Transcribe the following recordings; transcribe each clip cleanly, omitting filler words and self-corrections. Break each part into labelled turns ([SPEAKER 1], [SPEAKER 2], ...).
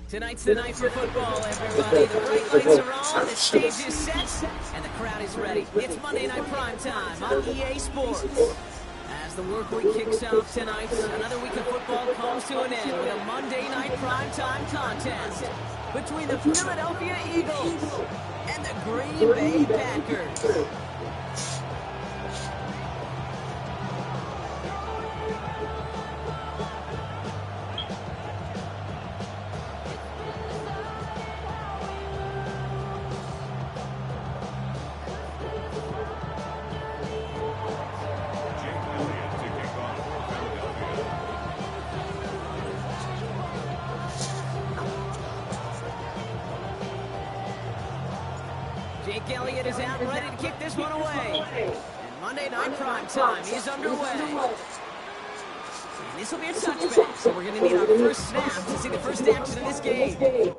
[SPEAKER 1] Tonight's the night for football, everybody. The bright lights are on, the stage is set, and the crowd is ready. It's Monday Night Primetime on EA Sports. As the work week kicks off tonight, another week of football comes to an end with a Monday Night Primetime contest between the Philadelphia Eagles and the Green Bay Packers. Jake Elliott is out and ready to kick this one away. And Monday Night Primetime is underway. And this will be a touchback, so we're going to need our first snap to see the first action of this game.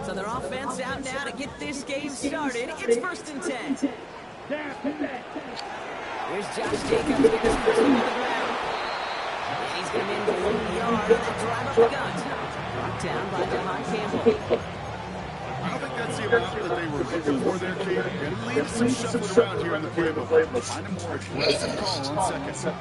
[SPEAKER 1] So their offense out now to get this game started. It's 1st and 10. Here's Josh Jacobs with his first one on the ground. And he's going to be in the 1 yard and then drive up the gut. Brought down by Devon Campbell.
[SPEAKER 2] I don't think that's the amount that they were looking for there, Kate. Going to leave some shuffling around here in the playbook. Find a more aggressive call on second.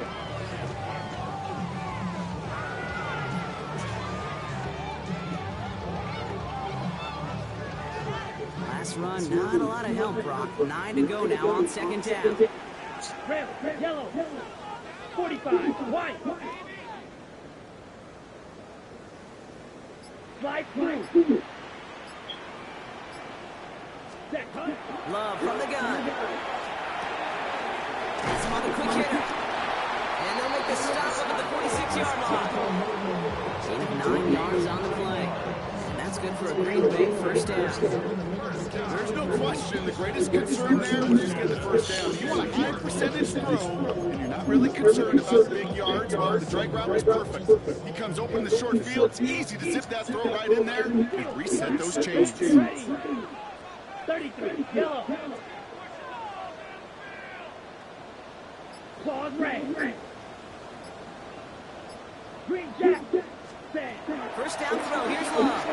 [SPEAKER 1] Last run, not a lot of help, Brock. 9 to go now on 2nd down.
[SPEAKER 3] Red, yellow, 45, white. Slide through.
[SPEAKER 1] Love from the gun. Pass him on the quick hitter. And they'll make the stop up at the 46-yard line. Gain of 9 yards on the play. And that's good for a Green Bay first down.
[SPEAKER 2] There's no question the greatest concern there was just getting the first down. You want a high percentage throw, and you're not really concerned about big yards. Well, the drag route was perfect. He comes open the short field. It's easy to zip that throw right in there and reset those changes.
[SPEAKER 3] 33, yellow. Claws red. Green jack.
[SPEAKER 1] First down throw. Here's Love.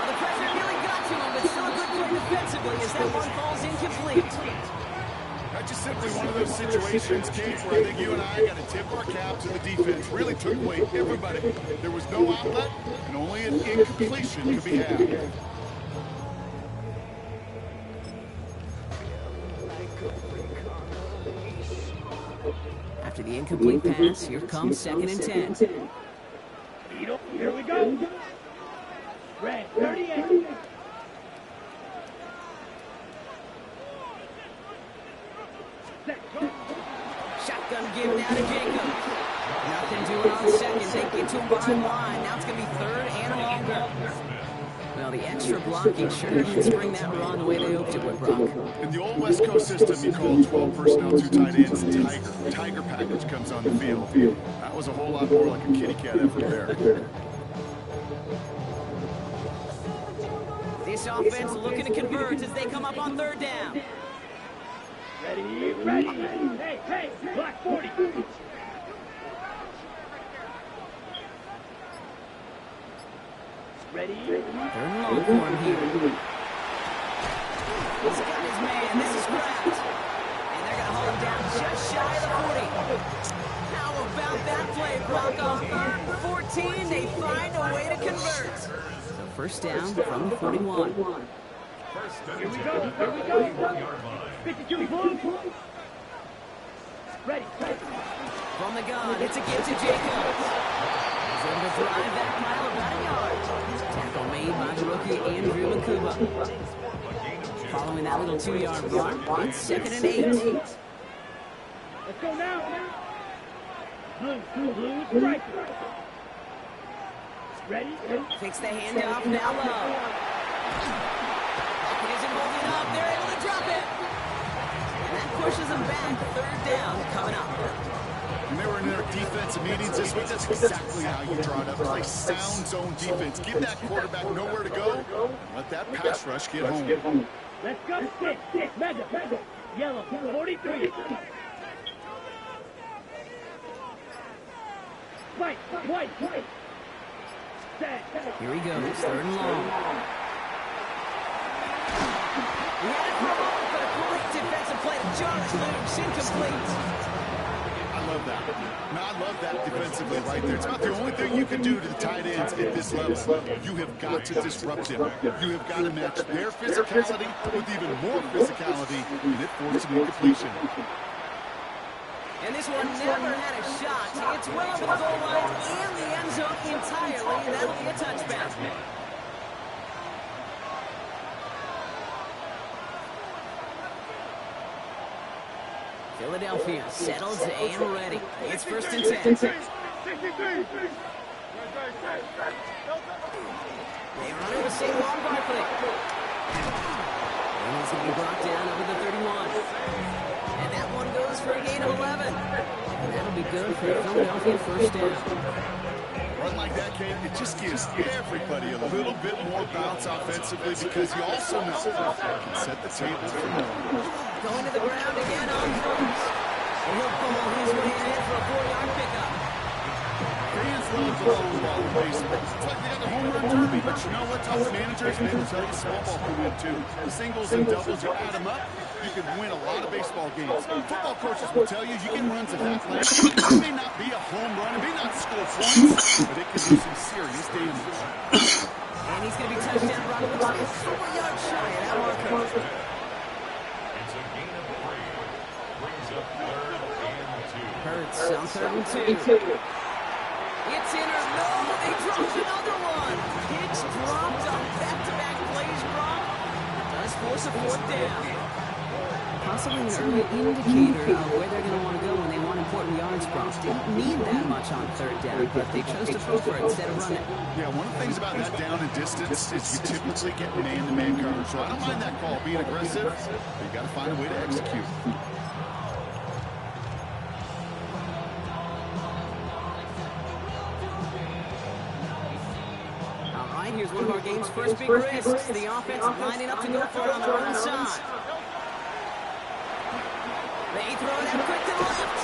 [SPEAKER 1] The pressure really got to him, but still a good play defensively as that one falls incomplete.
[SPEAKER 2] That's just simply one of those situations, Kate, where I think you and I got to tip our cap to the defense. Really took away everybody. There was no outlet, and only an incompletion could be had.
[SPEAKER 1] After the incomplete pass, here comes 2nd and 10.
[SPEAKER 3] Here we go. Red, 38.
[SPEAKER 1] Shotgun give now to Jacobs. Nothing doing on 2nd. They get to him behind line. Now it's going to be 3rd and longer. Well, the extra blocking sure didn't spring that run the way they hoped it would, Brock.
[SPEAKER 2] In the old West Coast system, you call 12 personnel, 2 tight ends, Tiger package comes on the field. That was a whole lot more like a kitty cat effort there.
[SPEAKER 1] This This offense looking to convert as they come up on third down.
[SPEAKER 3] Ready, ready. Hey, hey, block 40. Ready.
[SPEAKER 1] Third and long for him here. He's got his man. This is Kraft. And they're going to hold him down just shy of the 40. How about that play, Brock? On third and 14, they find a way to convert. So first down from the 41.
[SPEAKER 3] Here we go, here we go. 52 blue. Ready, ready.
[SPEAKER 1] From the gun, it's a give to Jacobs. He's able to drive that pile about a yard. Tackle made by the rookie Andrew Makuba. Following that little 2-yard run, it's 2nd and 8.
[SPEAKER 3] Let's go now. Blue, strike. Ready?
[SPEAKER 1] Takes the handoff now low. It isn't holding up. They're able to drop it. And that pushes them back. Third down coming up.
[SPEAKER 2] When they were in their defensive meetings this week, that's exactly how you draw it up. Play sound zone defense. Give that quarterback nowhere to go. And let that pass rush get home.
[SPEAKER 3] Let's go. Six. Mega. Yellow, 43. White.
[SPEAKER 1] Here he goes. Third and long. He had it for a moment, but a great defensive play to Josh Loops. Incomplete.
[SPEAKER 2] I love that. Now, I love that defensively right there. It's about the only thing you can do to the tight ends at this level. You have got to disrupt them. You have got to match their physicality with even more physicality, and it forced an incompletion.
[SPEAKER 1] And this one never had a shot. It's well over the goal line and the end zone entirely, and that'll be a touchback. Philadelphia settles and ready. It's 1st and 10. They run it with Saquon Barkley. And he's going to be brought down over the 31. And that one goes for a gain of 11. And that'll be good for Philadelphia first down.
[SPEAKER 2] Run like that, Kate, it just gives everybody a little bit more bounce offensively because you also know you can set the table for more.
[SPEAKER 1] Going to the ground again on first. And he'll pull his way in for a 4-yard pickup.
[SPEAKER 2] Fans love the long ball in baseball. It's like they got the home run derby, but you know what? Tough managers, they will tell you small ball can win too. The singles and doubles, you add them up, you can win a lot of baseball games. Football coaches will tell you get runs at that length. It may not be a home run, it may not score points, but it can do some serious damage.
[SPEAKER 1] And he's going to be touchdown run with a couple yards shy of that marker.
[SPEAKER 4] It's a gain of 3. Brings up 3rd and 2.
[SPEAKER 1] Hurts on 3rd and 2. It's in or no, they dropped another one. Hicks dropped on back-to-back plays, Brock. Does force a 4th down. Possibly an early indicator of where they're going to want to go when they want important yards, Brock. Didn't need that much on 3rd down, but they chose to go for it instead of running.
[SPEAKER 2] Yeah, one of the things about that down and distance is you typically get man-to-man coverage. So I don't mind that call being aggressive, but you got to find a way to execute.
[SPEAKER 1] Here's one of our game's first big risks. The offense lining up to go for it on their own side. They throw it out quick to the left.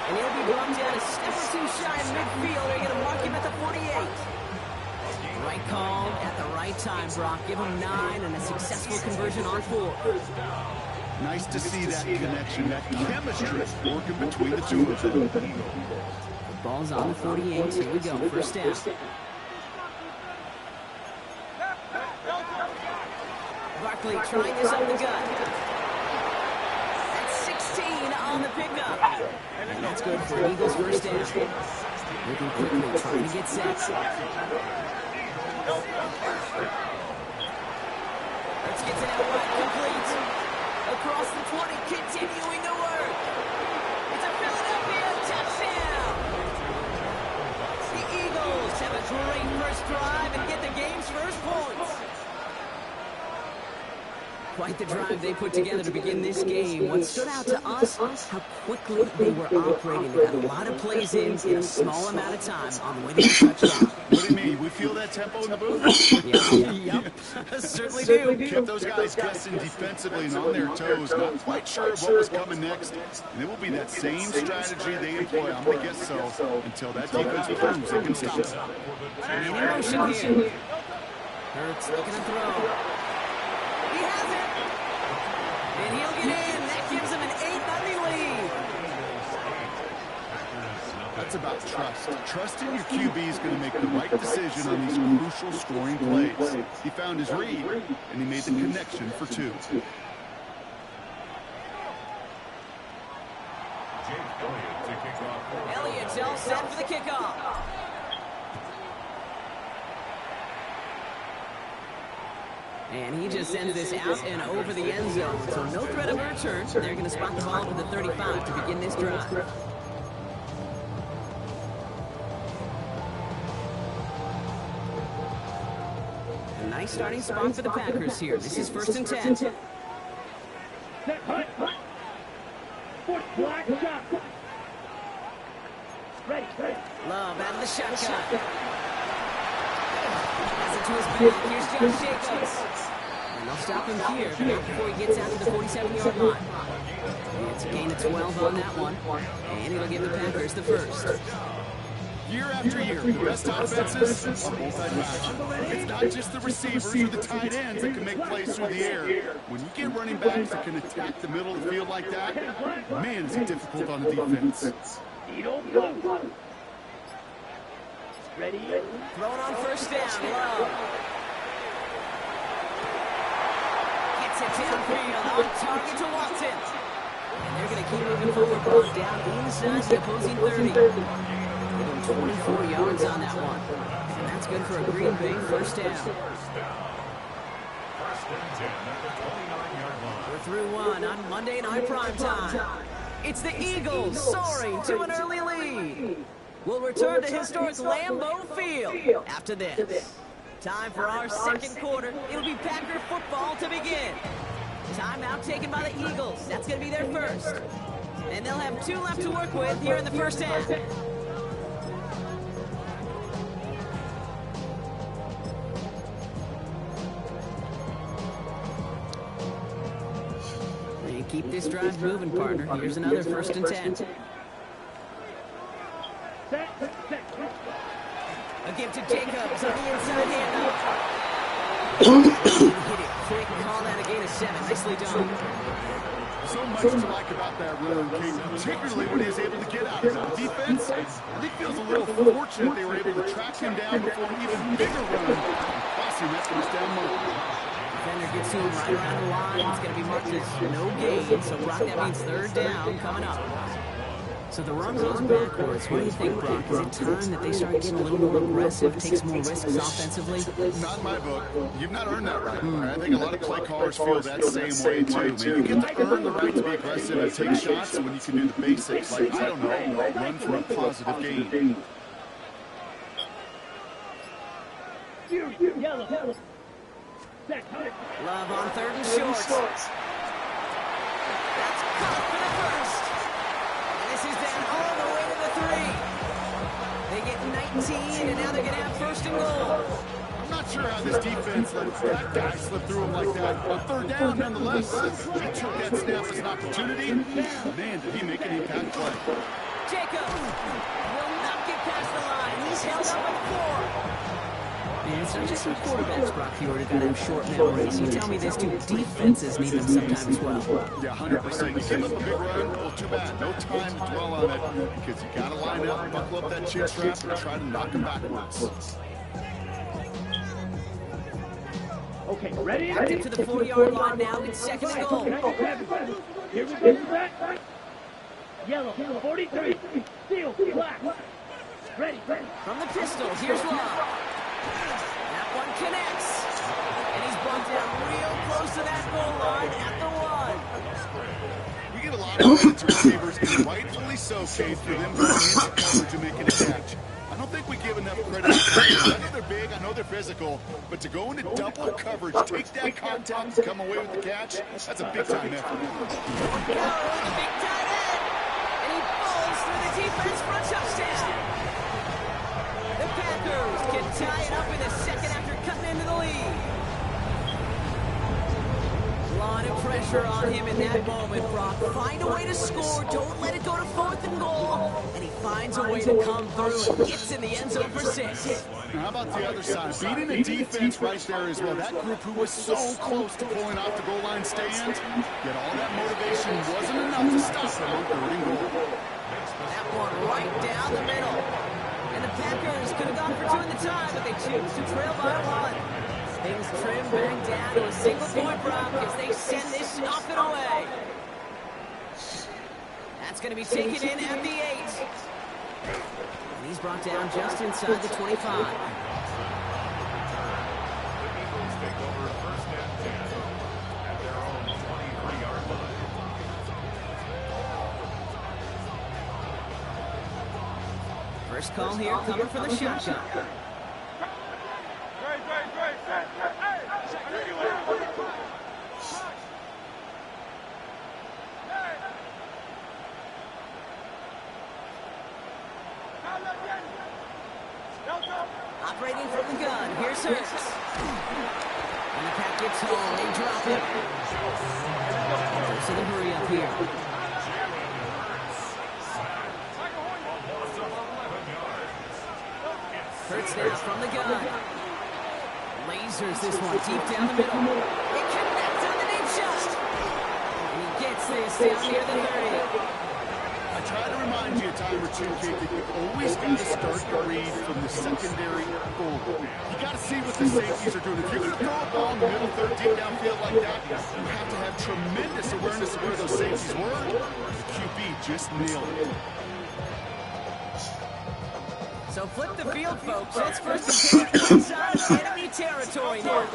[SPEAKER 1] And he'll be brought down a step or two shy of midfield. They're going to mark him at the 48. Right call at the right time, Brock. Give him 9 and a successful conversion on 4.
[SPEAKER 2] Nice to see that connection, that chemistry working between the two of them.
[SPEAKER 1] The ball's on the 48. Here we go. First down. Barkley trying this up the gut. That's 16 on the pickup. And that's good for Eagles first down. Looking quickly, trying to get set. Let's get to that wide complete. Across the 20, continuing to work. It's a Philadelphia touchdown. The Eagles have a great first drive and get the game's first points. Quite the drive they put together to begin this game. What stood out to us, how quickly they were operating. They got a lot of plays in a small amount of time on the way to the touchdown.
[SPEAKER 2] What do you mean? We feel that tempo in the booth?
[SPEAKER 1] Yep. Certainly do.
[SPEAKER 2] Kept those guys guessing defensively and on their toes, not quite sure of what was coming next. And it will be that same strategy they employ, I'm going to guess so, until that defense proves they can stop it.
[SPEAKER 1] And in motion here. Hurts looking to throw. He has it. And he'll get in. That gives him an 8-0 lead.
[SPEAKER 2] That's about trust. Trusting your QB is going to make the right decision on these crucial scoring plays. He found his read, and he made the connection for 2.
[SPEAKER 1] Elliott's all set for the kickoff. And he just sends this out and over the end zone. So no threat of a return. They're going to spot the ball with the 35 to begin this drive. A nice starting spot for the Packers here. This is 1st and 10. Love out of the shotgun. Pass it to his back. Here's Josh Jacobs. And they'll stop him here, but not before he gets out to the 47-yard line. It's a gain of 12 on that one. And it'll give the Packers the first.
[SPEAKER 2] Year after year, the best offenses are multi-dimensional. It's not just the receivers or the tight ends that can make plays through the air. When you get running backs that can attack the middle of the field like that, man, is it difficult on the defense.
[SPEAKER 1] Ready? Throwing on 1st down. Love. Gets it downfield. On target to Watson. And they're going to keep moving forward. Ball down inside the opposing 30. Give him 24 yards on that one. And that's good for a Green Bay 1st down. We're through one on Monday Night Primetime. It's the Eagles soaring to an early lead. We'll return to historic Lambeau Field after this. Time for our second quarter. It'll be Packer football to begin. Timeout taken by the Eagles. That's going to be their first. And they'll have 2 left to work with here in the 1st half. And keep this drive moving, partner. Here's another 1st and 10. A give to Jacobs on the inside handoff. Hit it quick. Call that a gain of 7. Nicely done.
[SPEAKER 2] So much to like about that run, Kate, particularly when he was able to get out. The defense, I think, feels a little fortunate they were able to track him down before an even bigger run. Crossing that first down mark.
[SPEAKER 1] Defender gets to him right around the line. It's going to be marked as no gain. So, Brock, that means 3rd down coming up. So the run goes backwards. What do you think, Brock? Is it time that they start getting a little more aggressive, take some more risks offensively?
[SPEAKER 2] Not in my book. You've not earned that right. I think a lot of play callers feel that same way, too. Man, you get to earn the right to be aggressive and take shots when you can do the basics, like, I don't know, run for a positive gain.
[SPEAKER 1] Love on 3rd and short. That's caught for the first. This is down all the way to the 3. They get 19, and now they're going to have 1st and goal.
[SPEAKER 2] I'm not sure how this defense let that guy slip through him like that. On 3rd down, nonetheless, he took that snap as an opportunity. Man, did he make an impact play.
[SPEAKER 1] Jacob will not get past the line. He's held up at 4. And it's not just some quarterbacks, Brock, you already got to have short memories. You tell me this, too. Defenses need them sometimes as well.
[SPEAKER 2] Yeah, 100%. You give up a big run, well, too bad. No time to dwell on it because you got to line up, buckle up that chin strap, and try to knock him backwards.
[SPEAKER 3] Okay, ready?
[SPEAKER 1] Get to the 40-yard line now. It's 2nd and goal.
[SPEAKER 3] Here we go. Yellow, 43. Steel, black. Ready.
[SPEAKER 1] From the pistol, here's Love. That one connects. And he's brought down real close to that goal line at the 1.
[SPEAKER 2] We get a lot of points to receivers, and rightfully so, Kate, for them going into coverage and making a catch. I I don't think we give enough credit to Packers. I know they're big, I know they're physical, but to go into double coverage, take that contact, and come away with the catch, that's a big-time effort.
[SPEAKER 1] Big tight end. And he falls through the defense for a touchdown. The Packers can tie it up in the second after cutting into the lead. A lot of pressure on him in that moment, Brock. Find a way to score. Don't let it go to 4th and goal. And he finds a way to come through and gets in the end zone for 6.
[SPEAKER 2] Now, how about the other side? Beating the defense right there as well. That group who was so close to pulling off the goal line stand, yet all that motivation wasn't enough to stop them on 3rd and goal.
[SPEAKER 1] That one right down the middle. And the Packers could have gone for 2 in the time, but they choose to trail by 1. Things trim back down to a single-point Brock as they send this off and away. That's going to be taken in at the 8. And he's brought down just inside the 25.
[SPEAKER 4] The Eagles take over 1st and 10 at their own 23-yard line.
[SPEAKER 1] First call here coming for the shotgun. Operating from the gun, here's Hurts. And the pack gets home, they drop it. So the hurry up here. Hurts now from the gun. Lasers this one deep down the middle. It connects on the deep shot. And he gets this down near the 30.
[SPEAKER 2] I try to remind you a time or two, Kate, that you always got to start your read from the secondary forward. You got to see what the safeties are doing. If you're going to throw a ball in the middle third, deep downfield like that, you have to have tremendous awareness of where those safeties were. The QB just nailed it.
[SPEAKER 1] So flip the field, folks. It's 1st and 10 inside enemy territory now.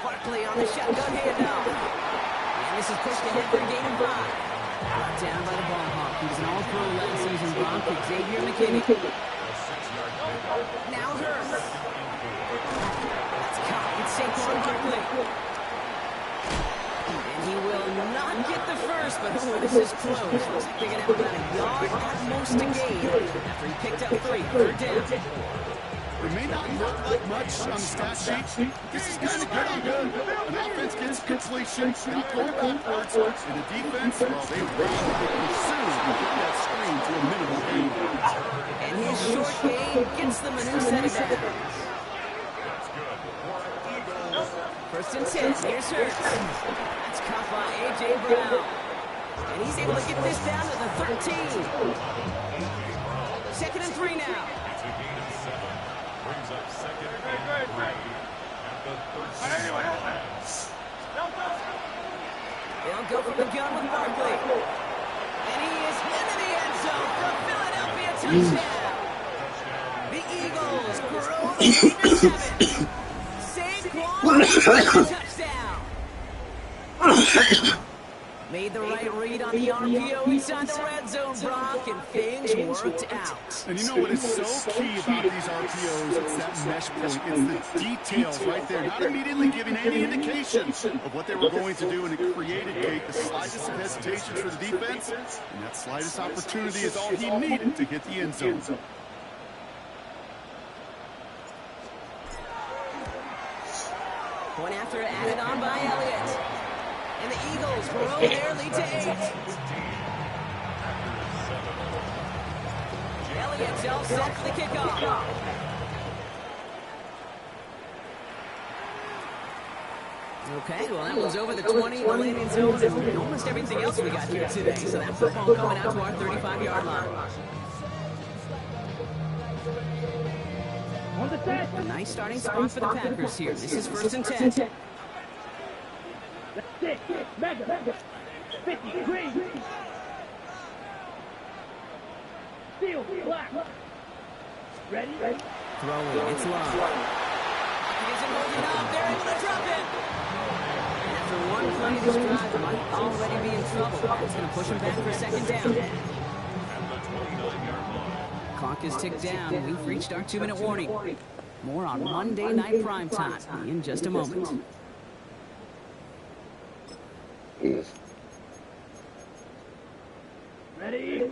[SPEAKER 1] Barkley on the shotgun handoff. And this is pushed ahead for a gain of 5. Brought down by the ball hawk. He was an all-pro last season, Brock. Xavier McKinney. Now Hurts. That's caught with Saquon Barkley. And he will not get the first, but oh, this is close. Looks like they're going to have about a yard at most to gain after he picked up 3. 3rd down.
[SPEAKER 2] It may not look like much on the stat sheet. This is kind of good on good. An offense gets completion, not going backwards, and the defense, well, they rapidly pursue and get that screen to a minimal gain.
[SPEAKER 1] And his short game gets them a new set of downs. 1st and 10, here's Hurts. That's caught by A.J. Brown. And he's able to get this down to the 13. 2nd and 3 now.
[SPEAKER 4] It's a gain of 7. Brings up 2nd and 3 at the 13.
[SPEAKER 1] They'll go from the gun with Barkley. And he is into the end zone for a Philadelphia touchdown. The Eagles grow the lead to 7. Saquon touchdown. Made the right read on the RPO inside the red zone, Brock, and things worked out.
[SPEAKER 2] And you know what is so key about these RPOs? It's that mesh point. It's the details right there. Not immediately giving any indication of what they were going to do, and it created, Kate, the slightest of hesitations for the defense. And that slightest opportunity is all he needed to hit the end zone.
[SPEAKER 1] Point after added on by Elliott. And the Eagles grow their lead to 8. Elliott's all set for the kickoff. Okay, well, that one's over the 20, the landing zone, and almost everything else we got here today. So that football coming out to our 35-yard line. A nice starting spot for the Packers here. This is 1st and 10.
[SPEAKER 3] That's it. Mega. 50. Green. Steel. Black. Ready?
[SPEAKER 1] Throwing. It's long. He isn't holding up. They're able to drop it. And after one play, this drive might already be in trouble. That's going to push him back for a 2nd down.
[SPEAKER 4] At the 29-yard line.
[SPEAKER 1] Clock clock is ticked down. We've reached our 2-minute warning. More on Monday Night Primetime in just a moment.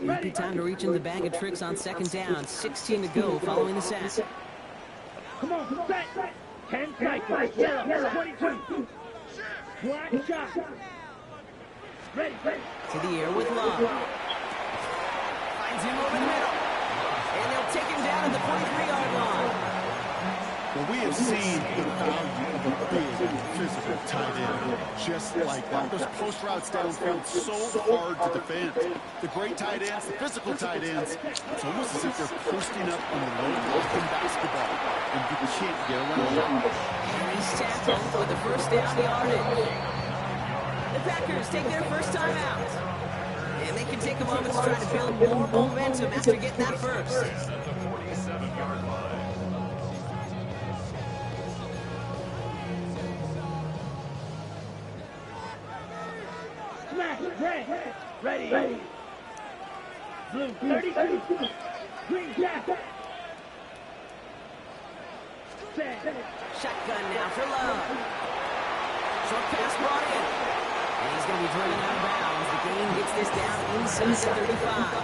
[SPEAKER 1] Might be time to reach in the bag of tricks on second down. 16 to go following the sack.
[SPEAKER 3] Come on, set. 10 seconds. Yellow, 22. Black shot. Ready.
[SPEAKER 1] To the air with Love. Finds him over the middle. And they'll take him down at the 43-yard line.
[SPEAKER 2] Well, we have seen the value of a big physical tight end. Just like that. Those post routes downfield so hard to defend. The great tight ends, the physical tight ends, it's almost as if they're posting up on a low open basketball. And you can't get around them.
[SPEAKER 1] And he's tackled for the first down yardage. The Packers take their first time out. And they can take a moment to try to build more momentum after getting that first.
[SPEAKER 4] At the 47-yard line.
[SPEAKER 3] Ready. Blue 32. Green jack. Set.
[SPEAKER 1] Shotgun now for Love. Short pass brought in. And he's going to be driven out of bounds. The game gets this down inside the 35.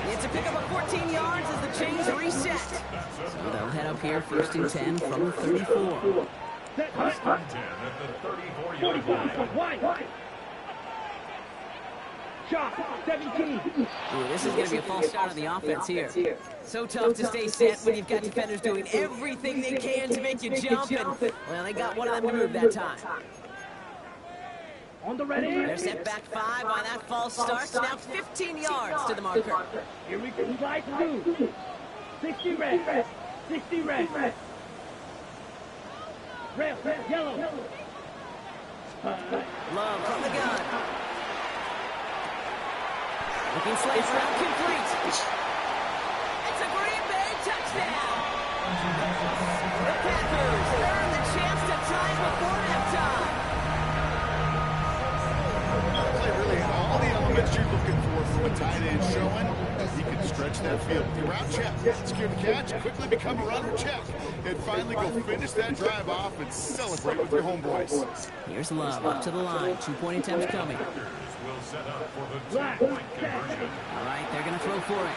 [SPEAKER 1] It's a pickup of 14 yards as the chains reset. So they'll head up here first and 10 from the 34.
[SPEAKER 4] First and 10 at the 34-yard line.
[SPEAKER 3] Wide. Shot, 17.
[SPEAKER 1] Ooh, this is going to be a false start on the offense here. So tough to stay set when you've got defenders doing everything they can to make you jump. And, well, they got one of them to move that time.
[SPEAKER 3] On the ready.
[SPEAKER 1] They're set back 5 on that false start. So now 15 yards to the marker.
[SPEAKER 3] Here we go. Slide through. 60 red. 60 red. Red, yellow.
[SPEAKER 1] Love from the gun. Looking slant route complete. It's a Green Bay touchdown. The Packers earn the chance to tie before halftime.
[SPEAKER 2] Play really had all the elements you're looking for from a tight end showing. He can stretch that field. The route check, secure the catch, quickly become a runner check, and finally go finish that drive off and celebrate with your homeboys.
[SPEAKER 1] Here's Love up to the line. 2-point attempts coming.
[SPEAKER 4] Will set up for the 2-point conversion.
[SPEAKER 1] All right, they're going to throw for it.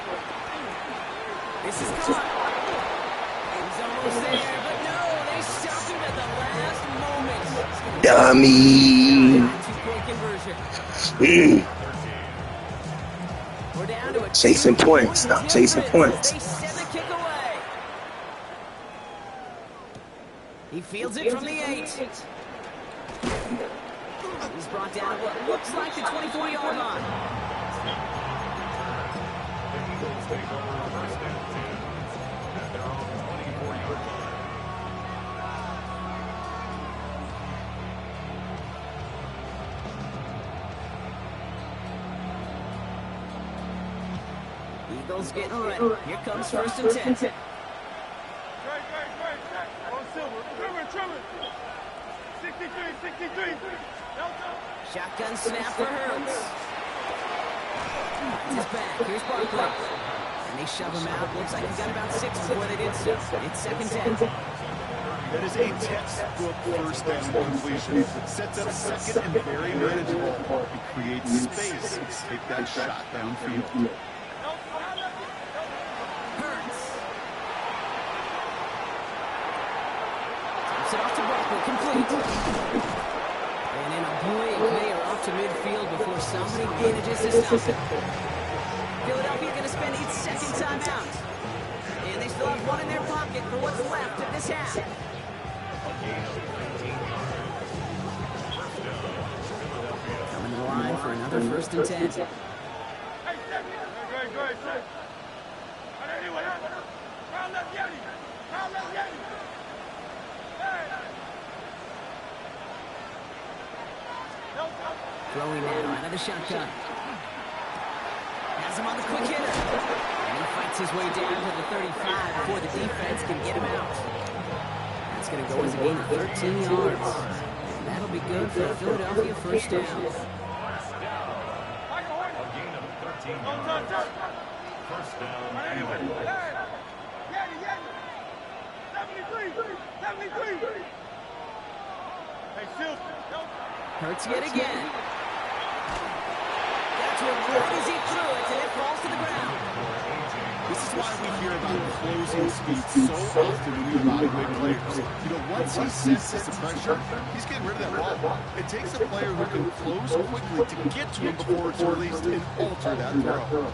[SPEAKER 1] This is caught. He's almost there, but no, they stopped him at the last moment.
[SPEAKER 5] Dummy.
[SPEAKER 1] 2-point conversion. We're down to a
[SPEAKER 5] Chasing points. Stop chasing points.
[SPEAKER 1] They send the kick away. He fields it from the 8. He's brought down at what looks like the 24-yard line.
[SPEAKER 4] The Eagles take over first and 10 at their own 24-yard line.
[SPEAKER 1] Eagles getting ready. Here comes first and 10.
[SPEAKER 3] Great. On silver. Trimmer. 63.
[SPEAKER 1] Shotgun snap for Hurts. Finds his back. Here's Barkley. And they shove him out. Looks like he got about 6 before they did so. It's second 10.
[SPEAKER 2] That is a textbook first down completion. Sets up second and very manageable. It creates space to take that shot downfield.
[SPEAKER 1] Hurts. Taps it off to Barkley. Complete. And in a blink, they are off to midfield before somebody manages to stop it. Philadelphia going to spend its second timeout. And they still have one in their pocket for what's left of this half. Coming to the line for another first and 10.
[SPEAKER 3] Great.
[SPEAKER 1] Throwing now out of the shotgun. Has him on the quick hitter. And he fights his way down to the 35 before the defense can get him out. That's going to go as a gain of 13 yards. And that'll be good for a Philadelphia first down.
[SPEAKER 4] A gain of 13 yards. First down and 1.
[SPEAKER 1] Hurts yet again. That's what right as he threw it, and it falls to the ground.
[SPEAKER 2] This is why we hear about closing speed so often when we evaluate players. You know, once he senses the pressure, he's getting rid of that ball. It takes a player who can close quickly to get to him before it's released and alter that throw.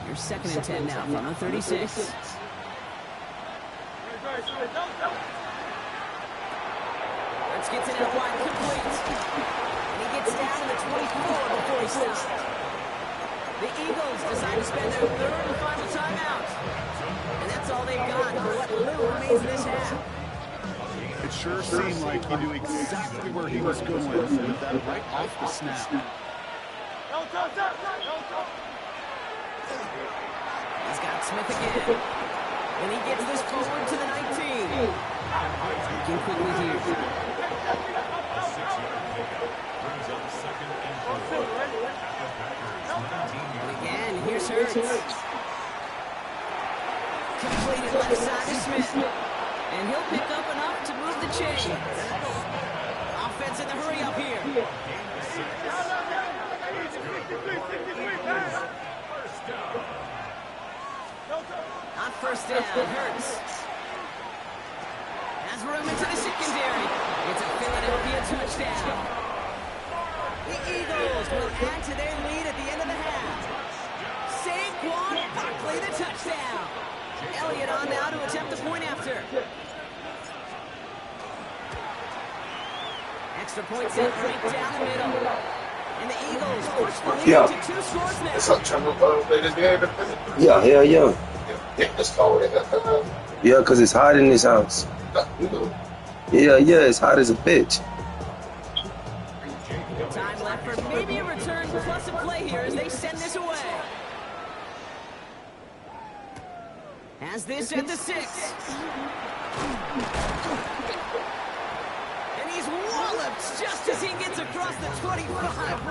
[SPEAKER 1] You're 2nd and 10 now from the 36. Hurts gets it out wide, complete. And he gets down to the 24 before he stops. The Eagles decide to spend their 3rd and final timeout. And that's all they've got for what little remains in this half.
[SPEAKER 2] It sure seemed like he knew exactly where he was going with that right off the snap.
[SPEAKER 1] He's got Smith again. And he gets this forward to the 19. Looking quickly here.
[SPEAKER 4] A 6-yard pickup brings up 2nd and 4.
[SPEAKER 1] And again, here's Hurts. Completed left side to Smith. And he'll pick up enough to move the chain. Offense in the hurry up here. On first down, Hurts has room into the secondary. It's a Philadelphia touchdown. The Eagles will add to their lead at the end of the half. Saquon Barkley, the touchdown. Elliott on now to attempt the point after. Extra point set right down the middle. And the Eagles push the lead to 2 scores now.
[SPEAKER 5] Yeah, hell yeah. Yeah, because it's hot in this house. Yeah, it's hot as a bitch.
[SPEAKER 1] Time left for maybe a return plus a play here as they send this away. Has this at the 6. And he's walloped just as he gets across the 25.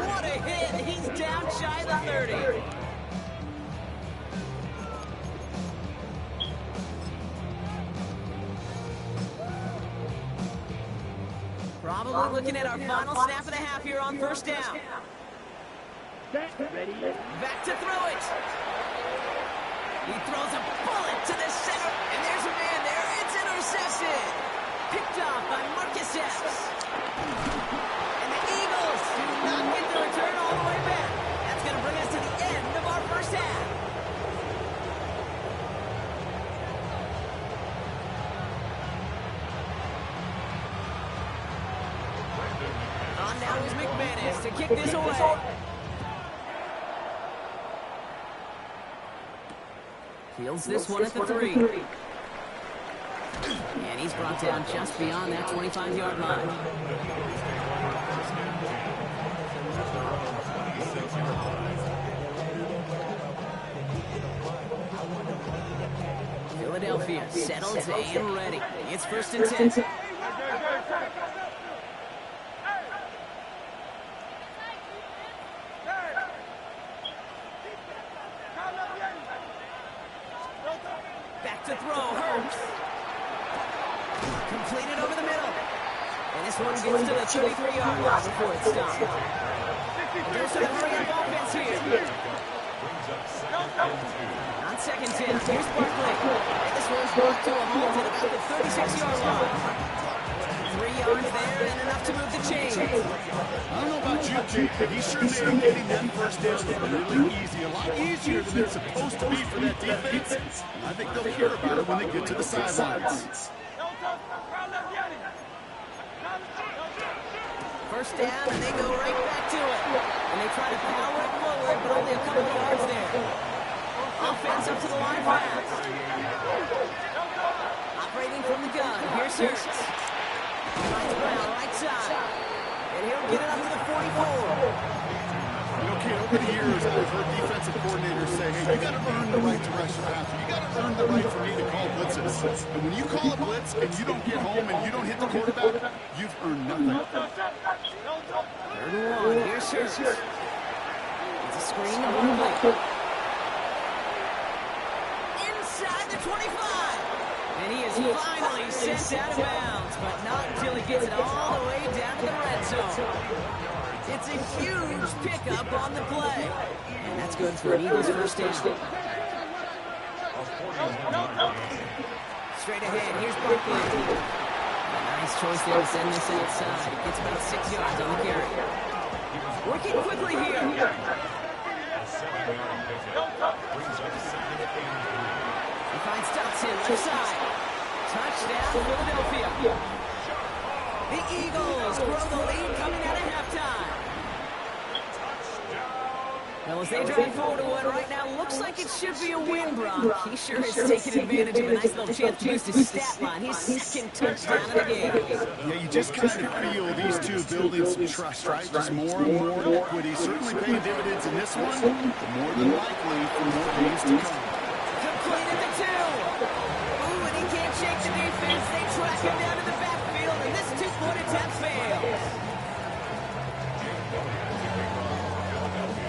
[SPEAKER 1] What a hit. He's down shy of the 30. Probably looking at our final snap of the half here on first down. Back to throw it. He throws a bullet to the center, and there's a man there. It's intercepted. Picked off by Marcus Epps. And the Eagles do not get the return all the way back. That's going to bring us to the end of our first half. On now is McManus to kick this away. Fields this one at the 3. And he's brought down just beyond that 25-yard line. Philadelphia settled and ready. It's 1st and 10. Back to throw, Hurts. Completed over the middle. And this one gets to the 33-yard line before it's stopped. There's some hurry-up offense here. On 2nd 10, here's Barkley. And this one's brought to a halt at about the 36-yard line. 3 yards there and enough to move the chains.
[SPEAKER 2] I don't know about you, Jake, but he sure made getting that first down really easy. A lot easier than it's supposed to be for that defense. I think they'll hear about it when they get to the sidelines.
[SPEAKER 1] First down, and they go right back to it. And they try to power it forward, but only a couple of yards there. Offense up to the line fast. Operating from the gun. Here's Hurts. Finds Brown, right side. And he'll get it up to the 44.
[SPEAKER 2] You know, Kate, over the years, I've heard defensive coordinators say, hey, you got to earn the right to rush the passer. You got to earn the right for me to call blitzes. And when you call a blitz and you don't get home and you don't hit the quarterback, you've earned nothing.
[SPEAKER 1] 3rd and 1. Here's Hurts. It's a screen to Barkley. the 25. And he is finally sent out of bounds, but not until he gets it all the way down to the red zone. It's a huge pickup on the play. And that's good for an Eagles first down. Straight ahead, here's Barkley. A nice choice there to send this outside. Gets about 6 yards on the carry. Working quickly here. He finds Dotson left side. Touchdown, Philadelphia. The Eagles grow the lead coming out of halftime. Well, as they drive forward to what right now looks like it should be a win, Brock. He sure has taken advantage of a nice little chance to boost his stat line. His second touchdown of the game.
[SPEAKER 2] Yeah, you just kind of feel these two building some trust, right? Just more and more equity. Certainly paying dividends in this one, but more than likely for more games to come.
[SPEAKER 1] Complete at the 2. Ooh, and he can't shake the defense. They track him down to the backfield, and this two-point attempt fails.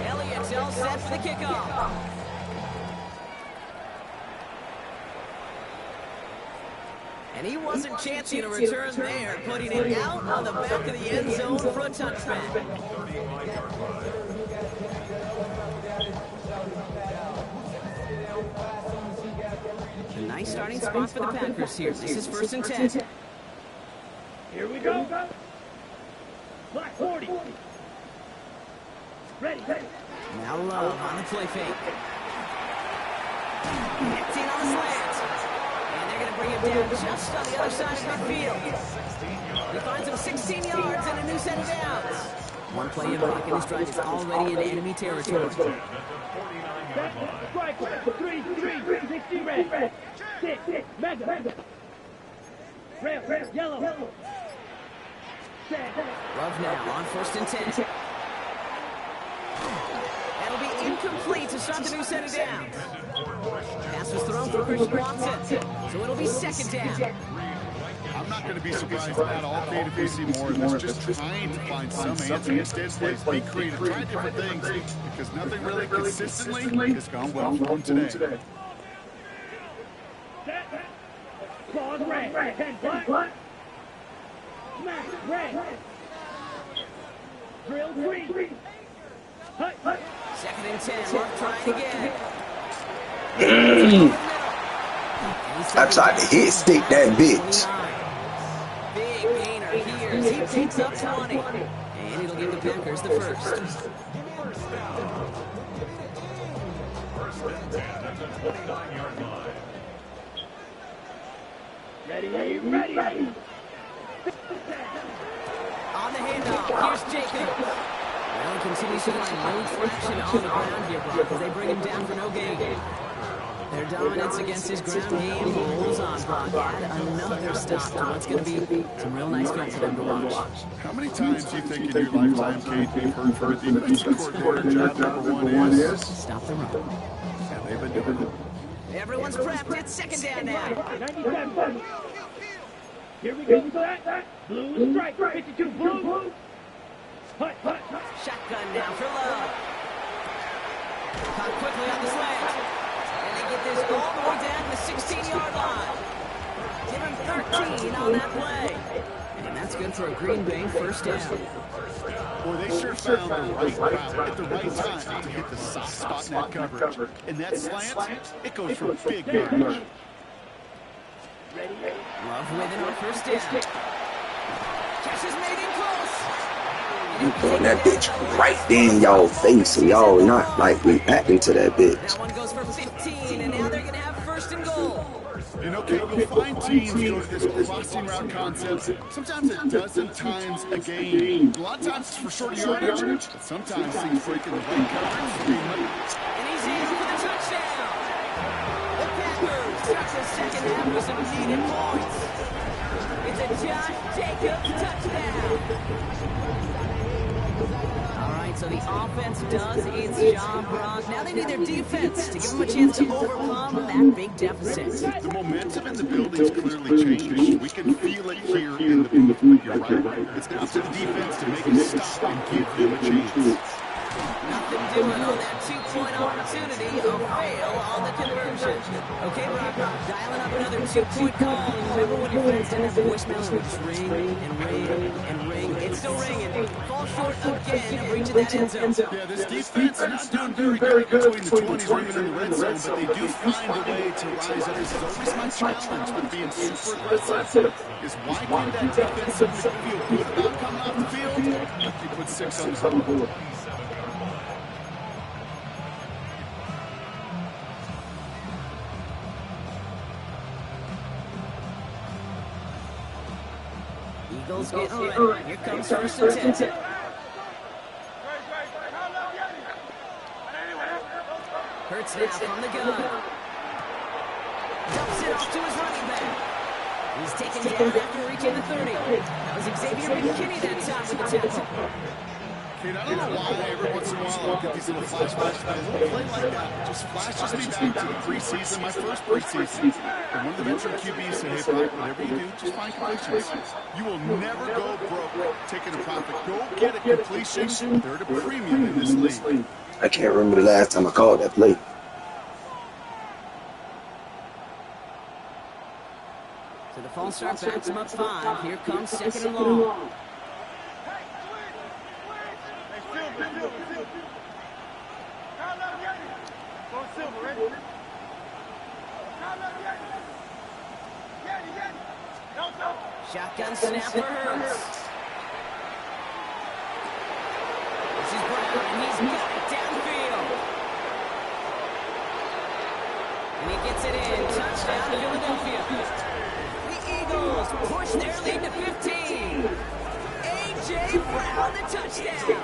[SPEAKER 1] Elliott's all set for the kickoff. And he wasn't chancing a return there, putting it out on the back of the end zone for a touchback. A nice starting spot for the Packers here. This is 1st and 10.
[SPEAKER 3] Here we go. Black 40. Ready.
[SPEAKER 1] Now Love on the play fake. Gets in on the slant. And they're going to bring him down just on the other side of midfield. He finds him 16 yards and a new set of downs. One play in block and his drive is already in enemy territory.
[SPEAKER 3] Strike 3, 60 red. 6, mega. Red, yellow.
[SPEAKER 1] Love now on 1st and 10. That'll be incomplete to start the new set of downs. Pass was thrown for Christian Watson, so it'll be 2nd down.
[SPEAKER 2] I'm not going to be surprised at all, Kate, if we see more of this. Just trying to find some answer. Instead, plays be creative, try different things, because nothing really consistently has gone well for him today.
[SPEAKER 3] Pause, red. 10, black. Smash, red. Drill 3.
[SPEAKER 1] 2nd and 10, Love trying again.
[SPEAKER 5] I tried to hit stick that bitch.
[SPEAKER 1] Big gainer here as he takes up 20. And it'll give the Packers the first.
[SPEAKER 3] Ready.
[SPEAKER 1] On the handoff, here's Jacob. Well, he continues to find no traction on the ground here, Brock, as they bring him down for no gain. Their dominance against his ground game rolls on, Brock. Add another stop to what's going to be some real nice film for them to watch.
[SPEAKER 2] How many times do you think in your lifetime, Kate, you've heard from a defensive coordinator, job #1 is
[SPEAKER 1] stop the run.
[SPEAKER 2] Yeah, they've been doing it.
[SPEAKER 1] Everyone's prepped. It's 2nd down now.
[SPEAKER 3] 97. Here we go. Blue strike. 52 blue.
[SPEAKER 1] Shotgun now for Love. Caught quickly on the slant. And they get this all the way down to the 16-yard line. Give him 13 on that play. And that's good for a Green Bay 1st down.
[SPEAKER 2] Boy, they sure found the right route at the right time to hit the soft spot in that coverage. And that slant, it goes for big yardage.
[SPEAKER 1] Love with it on 1st down. Catch is made in close.
[SPEAKER 5] You throwing that bitch right in y'all face, so y'all not like reacting to that bitch.
[SPEAKER 1] That one goes for 15, and now they're going to have 1st and goal.
[SPEAKER 2] You know, Kate, you'll find teams go to this crossing route concept sometimes a dozen times a game. A lot of times it's for shorter yardage, but sometimes things break in the right coverage.
[SPEAKER 1] And he's in for the touchdown. The Packers start the second half with some needed points. It's a Josh Jacobs touchdown. All right, so the offense does its job, Brock. Now they need their defense to give them a chance to overcome that big deficit.
[SPEAKER 2] The momentum in the building's clearly changed. We can feel it here in the booth. You're right. It's up to the defense to make it stop and give them a chance.
[SPEAKER 1] Nothing doing on that two-point opportunity. A fail on the conversion. Okay, Brock. 2-point call. Remember when your friends didn't have a voicemail and would just ring and ring and ring? It's still ringing. Fall short again of reaching that end zone.
[SPEAKER 2] Yeah, this defense not doing very good between the 20s or even in the red zone, but they do find a way to rise up. This is always my challenge with being super aggressive, is why can that defense feel good about coming off the field after you put 6 on the board?
[SPEAKER 1] Eagles getting ready. Here comes 1st and 10. Hurts now from the gun. Dumps it off to his running back. He's taken down after reaching the 30. That was Xavier McKinney that time with the tackle.
[SPEAKER 2] Kate, I don't know why every once in a while I look at these little flashbacks, but a little play like that just flashes me back to the preseason, my first preseason. And one of the veteran QBs said, hey, Brock, whatever you do, just find completions. You will never go broke taking a profit. Go get a completion. They're at a premium in this league.
[SPEAKER 5] I can't remember the last time I called that play.
[SPEAKER 1] So the false start backs him up 5. Here comes 2nd and long. Shotgun snap for Hurts. This is Brown, and he's got it downfield. And he gets it in. Touchdown, Philadelphia. The Eagles push their lead to 15. A.J. Brown, the touchdown.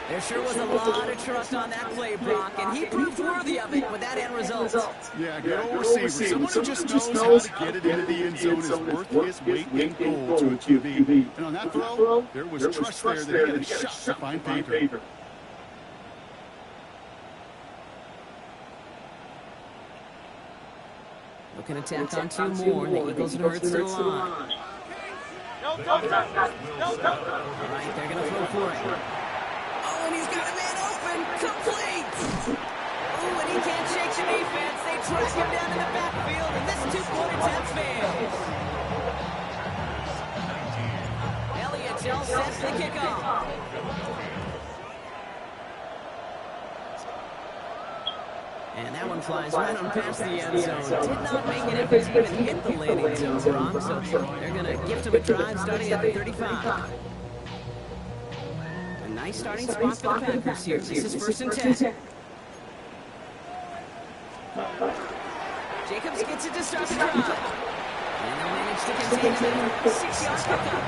[SPEAKER 1] There sure was a lot of trust on that play, Brock, and he proved worthy of it with that end result.
[SPEAKER 2] Yeah, good old receiver. Someone who just knows how to get it into the end zone is worth his weight in gold to a QB. And on that throw, there was trust there that he had a shot to find Baker.
[SPEAKER 1] Looking to tack on 2 more, and the Eagles and Hurts to the line. All right, they're going to throw for it. Oh, and he's got a man open. Complete. Oh, and he can't shake the defense. They track him down in the backfield, and this 2-point attempt fails. Elliott all set for the kickoff. And that one flies right on past the end zone. Did not make an effort to even hit the landing zone, Brock. So they're going to gift him a drive starting at the 35. A nice starting spot for the Packers here. This is 1st and 10. Jacobs gets it to start the drive. And they'll manage to contain him in a 6-yard pickup.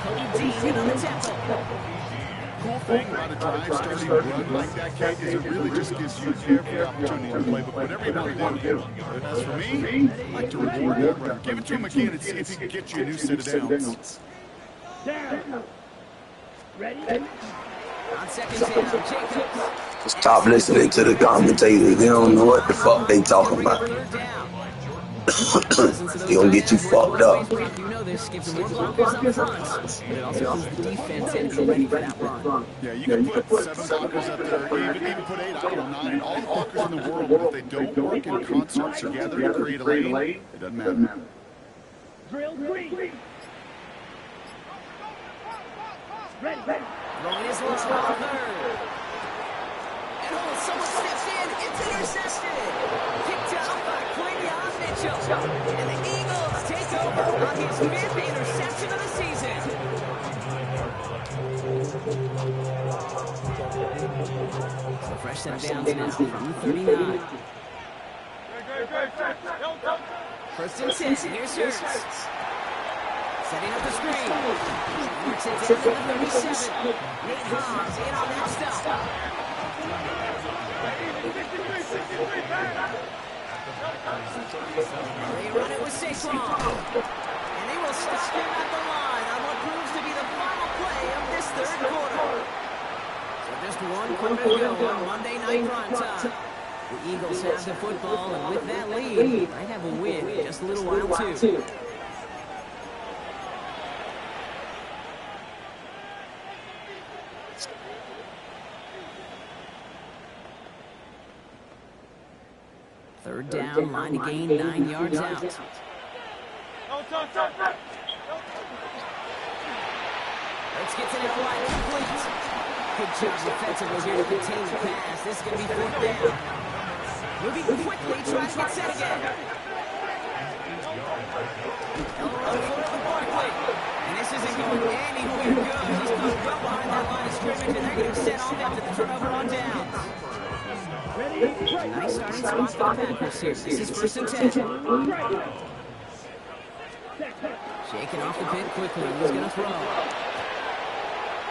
[SPEAKER 1] Cody Dean in on the tackle.
[SPEAKER 2] Cool thing about a drive starting run like that, Kate, is it really just gives you every opportunity to play. But whatever you want to do, as for me, I like to reward that runner. Give it to him again and see if he can get you a new set of downs.
[SPEAKER 3] Ready?
[SPEAKER 1] On 2nd down, Jacobs.
[SPEAKER 5] Just stop listening to the commentators. They don't know what the fuck they talking about.
[SPEAKER 1] 3rd down.
[SPEAKER 5] They gonna get you fucked up.
[SPEAKER 1] You know this gives them more blockers up front, but it also puts the defense in to be ready for that run.
[SPEAKER 2] Yeah, you can put 7 blockers up there, even put 8, I don't know, 9, all the blockers in the world, but if they don't work in concert together to create a lane, it doesn't matter.
[SPEAKER 3] Drill 3. Ready.
[SPEAKER 1] Throwing his low, 3rd. And oh, someone steps in, it's intercepted. Picked up by Quinion Mitchell. And the Eagles take over on his 5th interception of the season. So fresh set of downs now from 39. 1st and 10, here's Hurts. Setting up the screen. Works it down to the 37. Nate Hobbs in on that stop. They run it with Saquon. And they will stop him at the line on what proves to be the final play of this 3rd quarter. So just 1 quarter to go on Monday night primetime. The Eagles have the football, and with that lead, might have a win in just a little while, too. Third down, line to gain 9 yards out. Let's get to that line complete. Good job defensively here to contain the pass. This is going to be fourth down. Moving quickly, try to get set again. And this isn't going anywhere good. He's caught well behind that line of scrimmage, and they're going to set off after the turnover on downs. Nice starting spot for the Packers here. This is first and 10. Shaking off the pin quickly. He's going to throw.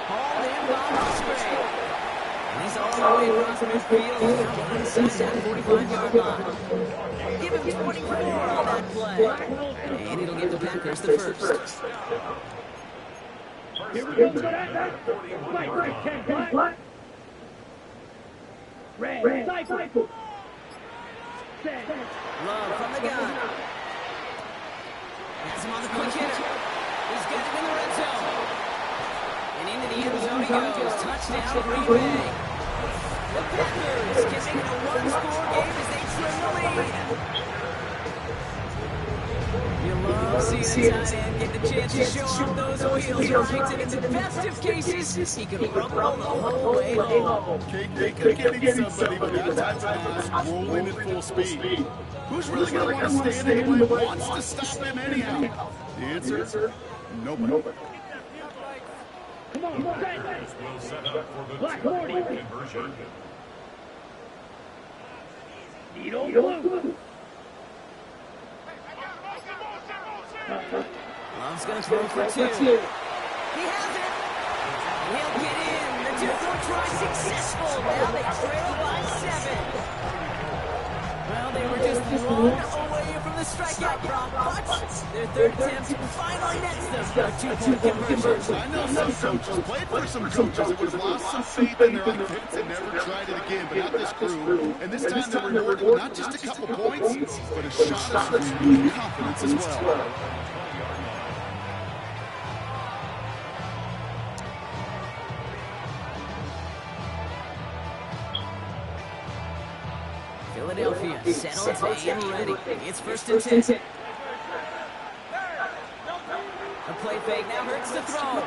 [SPEAKER 1] Hauled in by Osprey. And he's all the way across midfield. Now inside that 45-yard line. Give him 24 on that play. And it'll give the Packers the first.
[SPEAKER 3] Here we go. Red, cycle.
[SPEAKER 1] Love from the gun. Has him on the quick hitter. He's got it in the red zone. And into the end zone he goes. Touchdown, Green Bay. The Packers can make it a one-score game as they trim the lead. You love seeing a tight end get the chance to show off those wheels, right? And in the best of cases, he can rumble the whole way home.
[SPEAKER 2] They could get somebody with that type of pass rolling at full speed. Who's really going to want to stand in the way wants to stop him anyhow? The answer? Nobody.
[SPEAKER 3] Come on,
[SPEAKER 4] Will set up for the two-point conversion.
[SPEAKER 3] Needle blue.
[SPEAKER 1] Love's going to throw for 2. He has it. He'll get in. The 2-point try successful. Now they trail by 7. Well, they were just 1 away from the strikeout prop, but their third attempt finally nets them a 2-point conversion.
[SPEAKER 2] I know some coaches, played for some coaches that would have lost some faith in their offense and never tried it again, but not this crew. And this time they're rewarded with not just a couple points, but a shot of renewed confidence as well.
[SPEAKER 1] Philadelphia settled and ready. It's first and 10. A play fake now hurts the throw.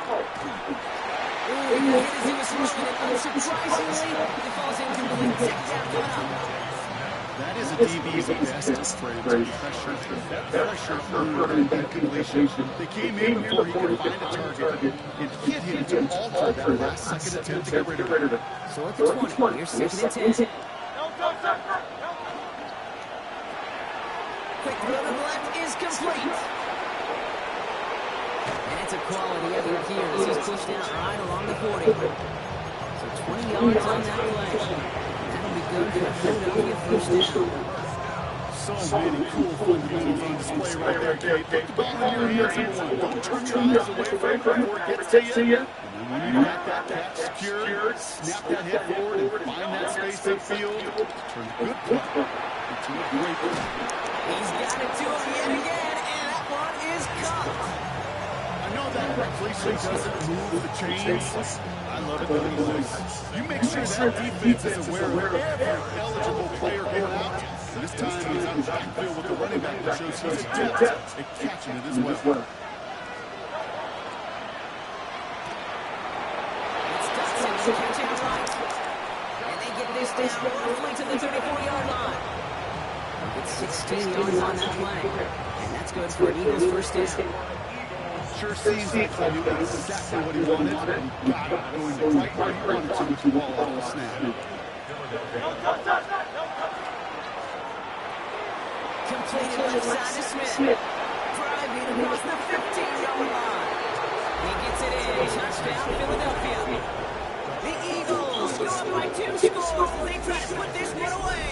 [SPEAKER 1] Ooh, the hit as he was throwing it. Unsurprisingly, it falls incomplete. Second down coming up.
[SPEAKER 2] That is a DB's best friend. Pressure. That pressure earned that completion. They came in before he could find a target. It hit him to alter that last second attempt to get rid of it.
[SPEAKER 1] So at the 20, here's second and 10. Quick throw to the left is complete. And it's a quality effort here as he's pushed out right along the 40. So 20 yards on that play. That'll be good for Philadelphia first down.
[SPEAKER 2] So many cool fundamentals on display right there, Kate. Take the ball in your hands, number 1. Don't turn your eyes away from it before it gets to you. And when you got that catch secured, snap that head forward and find that space upfield. Turn a good play into a great play.
[SPEAKER 1] He's got it to him yet again, and that one is caught.
[SPEAKER 2] I know that completion doesn't move the chains. I love it when he does. You make sure that defense is aware of every eligible player going out. This time he's on the backfield with the running back that shows he's adept at catching it as well.
[SPEAKER 1] It's Dotson catching it right. And they get this down roughly to the 34-yard line. It's 16 yards on that play. And that's good for an Eagles first down.
[SPEAKER 2] Sure seems like he knew exactly what he wanted. He got it going right where he wanted to with the ball off the snap.
[SPEAKER 1] Completed left side to Smith. Driving across the 15-yard line. He gets it in. Touchdown, Philadelphia. The Eagles go up by 2 scores as they try to put this one away.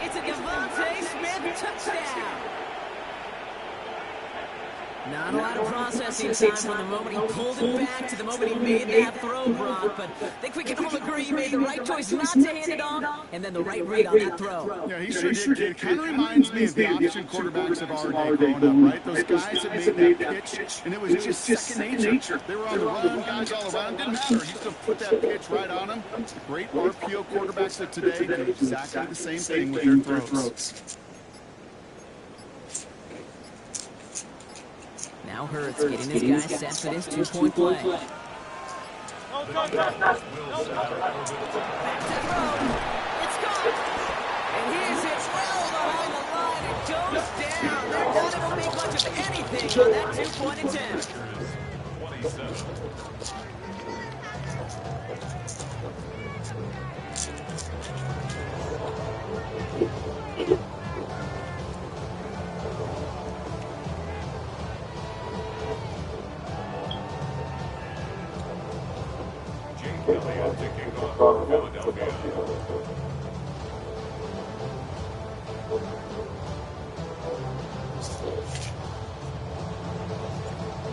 [SPEAKER 1] It's a Devontae Smith touchdown. Not a lot of processing time from the moment he pulled it back to the moment he made that throw, Brock. But I think we can all agree he made the right choice not to hand it off, and then the right read on that throw.
[SPEAKER 2] Yeah, he sure did, kid. Kind of reminds me of the option quarterbacks of our day growing up, right? Those guys that made that pitch, and it was just second nature. They were on the run, guys all around. Didn't matter. He still put that pitch right on them. The great RPO quarterbacks of today do exactly the same thing with their throws.
[SPEAKER 1] Now Hurts getting his guys set for this two-point play. Back to throw. It's gone. And here's it well behind the line. It goes down. They're not able to make much of anything on that two-point attempt.
[SPEAKER 4] 27. Elliott to kick off for Philadelphia.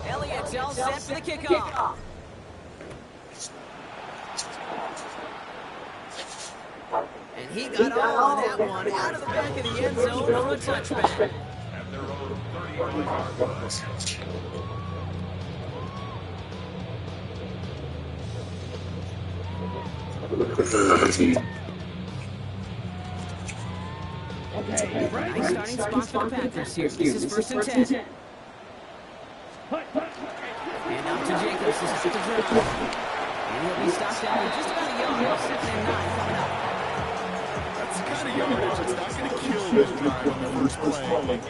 [SPEAKER 1] Elliott's all set for the kickoff. And he got all of that one out of the back of the end zone for a touchback.
[SPEAKER 4] At their own 35-yard line.
[SPEAKER 1] Nice starting spot for the Panthers here. This is 1st and 10. And out to Jacobs to set the drive. And he'll be stopped out at just about a yard. 2nd and 9 coming up.
[SPEAKER 2] That's the kind of yardage that's not going to kill this drive on the first play,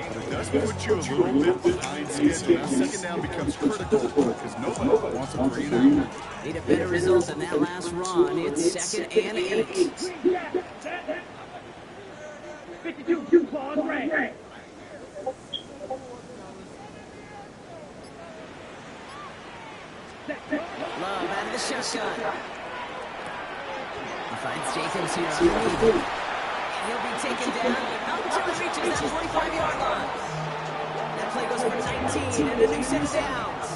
[SPEAKER 2] but it does put you a little bit behind schedule. Now second down becomes critical because nobody wants a 3 and out.
[SPEAKER 1] Need a better result than that last run. It's 2nd and 8.
[SPEAKER 3] 52, claws, right.
[SPEAKER 1] Love out of the shotgun. He finds Jacobs here underneath. And he'll be taken down, but not until he reaches that 45-yard line. That play goes for 19 and a new set of downs.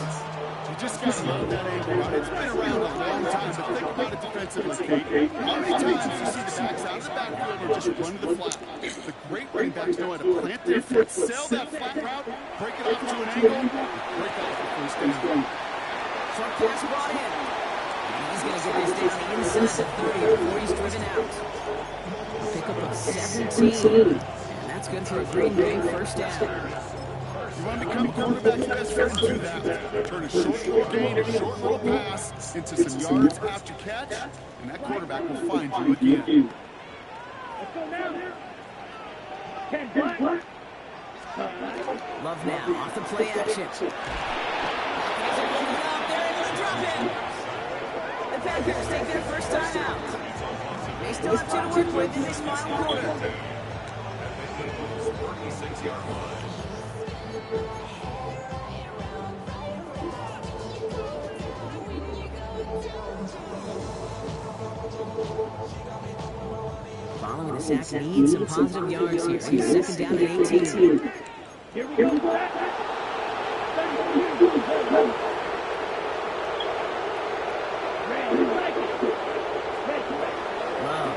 [SPEAKER 2] You just got to love that angle. It's been around a long time, but think about it defensively, Kate. How many times do you see the backs out of the backfield or just run to the flat? The great running backs know how to plant their foot, sell that flat route, break it off to an angle, and break off the first down.
[SPEAKER 1] Short pass brought in. And he's going to get this down the inside the 30 before he's driven out. A pickup of 17. And that's good for a Green Bay first down.
[SPEAKER 2] You want to become a quarterback's best friend, do that. Turn a short little gain, a short little pass into some yards after catch, and that quarterback will find you again.
[SPEAKER 3] Let's go now. 10,
[SPEAKER 1] Love now, off the play action. They're able to drop in. The Packers take their first time out. They still have 2 to work with in this final quarter.
[SPEAKER 4] 36-yard line.
[SPEAKER 1] Following the sack, needs some positive yards here. He's 2nd down at 18.
[SPEAKER 3] Here we go.
[SPEAKER 1] Wow.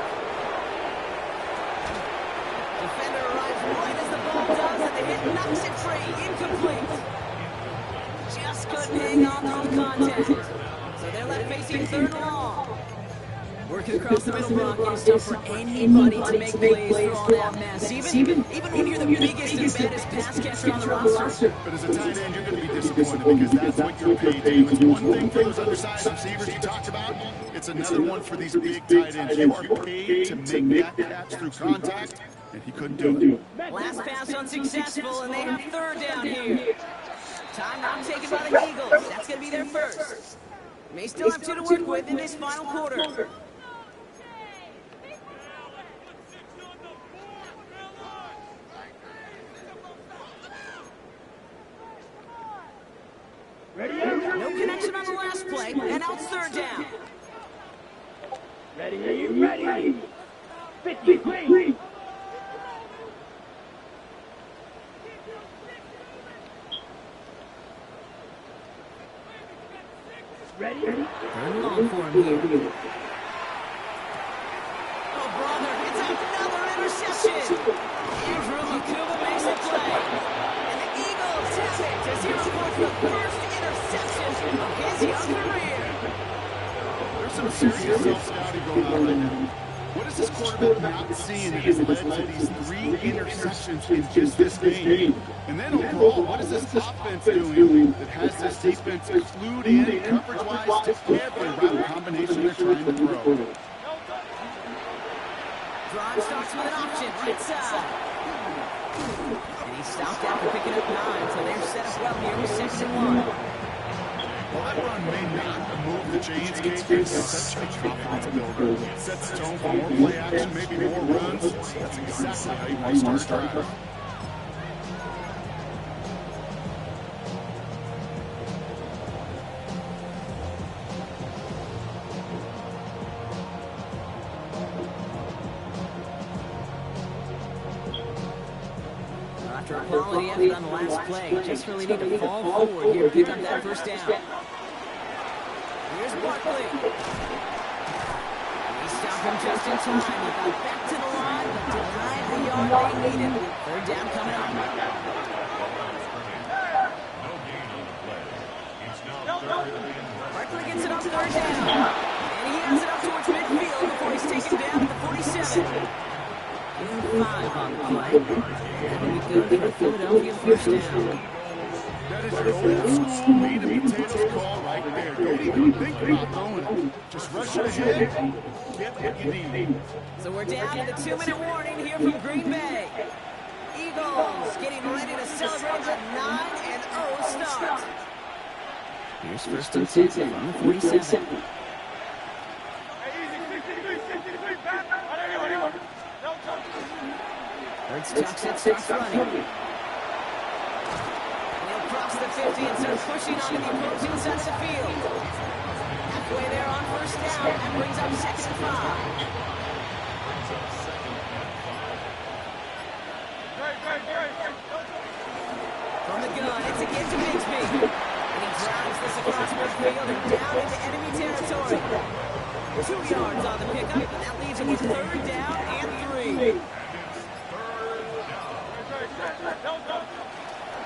[SPEAKER 1] Defender arrives right as the ball does, and the hit knocks it free. Incomplete. Just couldn't hang on through the contact. So they're left facing 3rd and long. Working across the middle block, it's tough for anybody to make plays through all that mess. Even when you're the biggest and baddest pass catcher on the roster.
[SPEAKER 2] But as a tight end, you're going to be disappointed because that's what you're paid to do. It's one thing for those undersized receivers you talked about. It's another one for these big tight ends. You are paid to make that catch through contact, and he couldn't do it.
[SPEAKER 1] Last pass unsuccessful, and they have 3rd down here. Time not taken by the Eagles. That's going to be their first. May still have 2 to work with in this final quarter. No connection on the last play, and now it's 3rd down.
[SPEAKER 3] Ready, are you ready? 53.
[SPEAKER 1] Third and long for him here. Oh, brother, it's another interception. Andrew Makuba makes the play. And the Eagles have it as he records the first interception of his young career.
[SPEAKER 2] There's some serious self-scouting going on right now. What is this quarterback not seeing that has led to these 3 interceptions in just this game? And then overall, what is this offense doing that has this defense clued in coverage-wise to every route combination they're trying to throw?
[SPEAKER 1] Drive starts with an option, right side. And he stopped after picking up 9, so they're set up well here with 2nd and 1.
[SPEAKER 2] Well, that run may not move the chains, Kate, but it's such a confidence builder. It sets the tone for more play action, maybe more runs. That's exactly how you want to start a drive.
[SPEAKER 1] After a quality effort on the last play, just really need to fall forward here to pick up that first down. Here's Barkley. He stopped him just in time. He got back to the line, but denied the yard they needed. Third down coming up. Barkley gets it up 3rd down. And he has it up towards midfield before he's taken down at the 47. 5 on the play. That will be good for Philadelphia first down.
[SPEAKER 2] That is your old school meat and potatoes call right there. Don't even think about throwing it. Just rush it ahead, get what you need.
[SPEAKER 1] So we're down to the 2-minute warning here from Green Bay. Eagles getting ready to celebrate the 9-0 start. Here's 1st and 10 from the 47. Hurts tucks it, starts running. Cross the 50 and starts pushing onto the opposing side of the field. Halfway there on 1st down. That brings up 2nd and 5. From the gun, it's again to Bigsby. And he drives this across midfield and down into enemy territory. 2 yards on the pickup, and that leaves him with 3rd down and 3.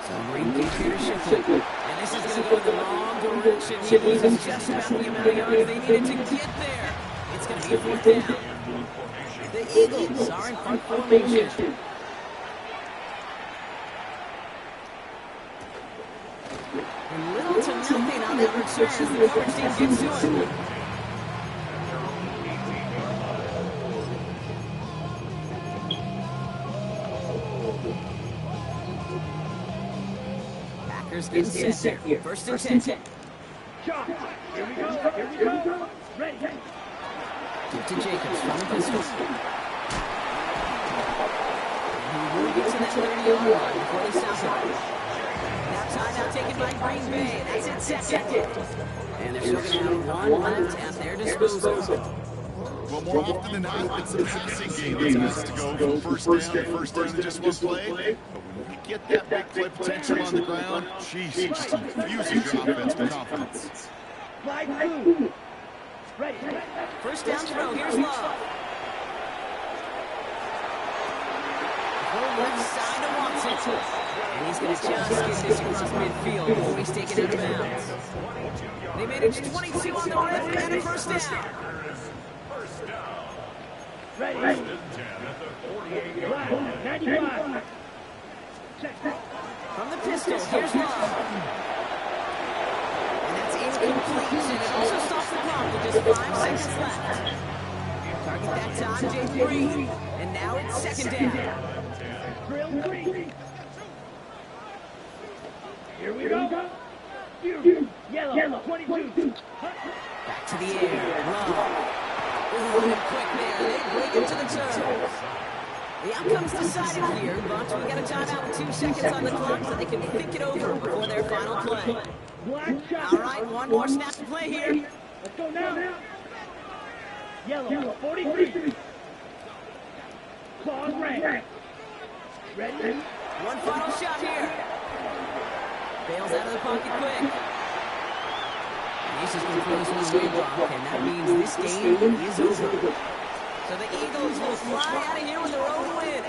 [SPEAKER 1] So Green Bay leadership, and this is going to go in the wrong direction. He loses just about the amount of yards they needed to get there. It's going to be 4th down. The Eagles are in front formation. And little to nothing on that return as the coverage team gets to it. Getting set here. 1st and 10.
[SPEAKER 3] Shot. Here we go. Ready.
[SPEAKER 1] Give to Jacobs from the pistol. He will get to that 30-yard line before they stop him. Now timeout taken by Green Bay. That's it, 2nd. And they're still going to have 1 left at their disposal.
[SPEAKER 2] Well, more often than not, it's the passing game that's asked to go from 1st down to 1st down in just one play. But when you get that big play potential on the ground, geez, it just infuses your offense with confidence.
[SPEAKER 3] Ready.
[SPEAKER 1] 1st down throw. Here's Love. Left side to Watson. And he's going to just get this across midfield before he's taken out of bounds. They managed 22 on the rim and a 1st down.
[SPEAKER 3] Ready.
[SPEAKER 4] 1st and 10 at the 48-yard
[SPEAKER 3] 95. Check.
[SPEAKER 1] From the pistol, here's Love. And that's incomplete, and it also stops the clock with just 5 seconds left. Target that time, Jay Green. And now it's 2nd down.
[SPEAKER 3] Drill 3. Here we go. Yellow. 22.
[SPEAKER 1] Back to the air. Love. Quick there. They break into the turf. The outcome's decided here, but we got a timeout with 2 seconds on the clock so they can think it over before their final play. All right, 1 more snap to play here.
[SPEAKER 3] Let's go now. Yellow. 43. Claws red. Ready.
[SPEAKER 1] 1 final shot here. Bails out of the pocket quick. pace has been thrown one way, Brock, and that means this game is over. So the Eagles will fly out of here with their own win.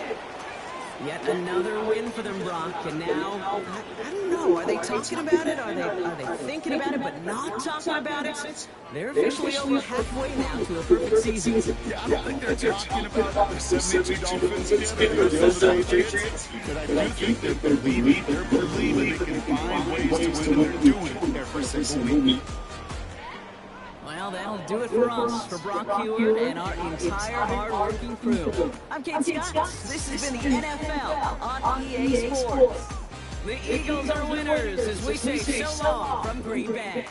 [SPEAKER 1] Yet another win for them, Brock. And now, I don't know. Are they talking about it? Are they thinking about it but not talking about it? They're officially over halfway now to a perfect season.
[SPEAKER 2] Yeah, I don't think they're talking about the 72 Dolphins again or the 7 Patriots, but I do think they're believing they can find ways to win, and they're doing it every single week.
[SPEAKER 1] Well, that'll do it for us, for Brock Heward and our entire hard-working crew. I'm Kate Scott. This has been the NFL on EA Sports. The Eagles are winners as we say so long from Green Bay.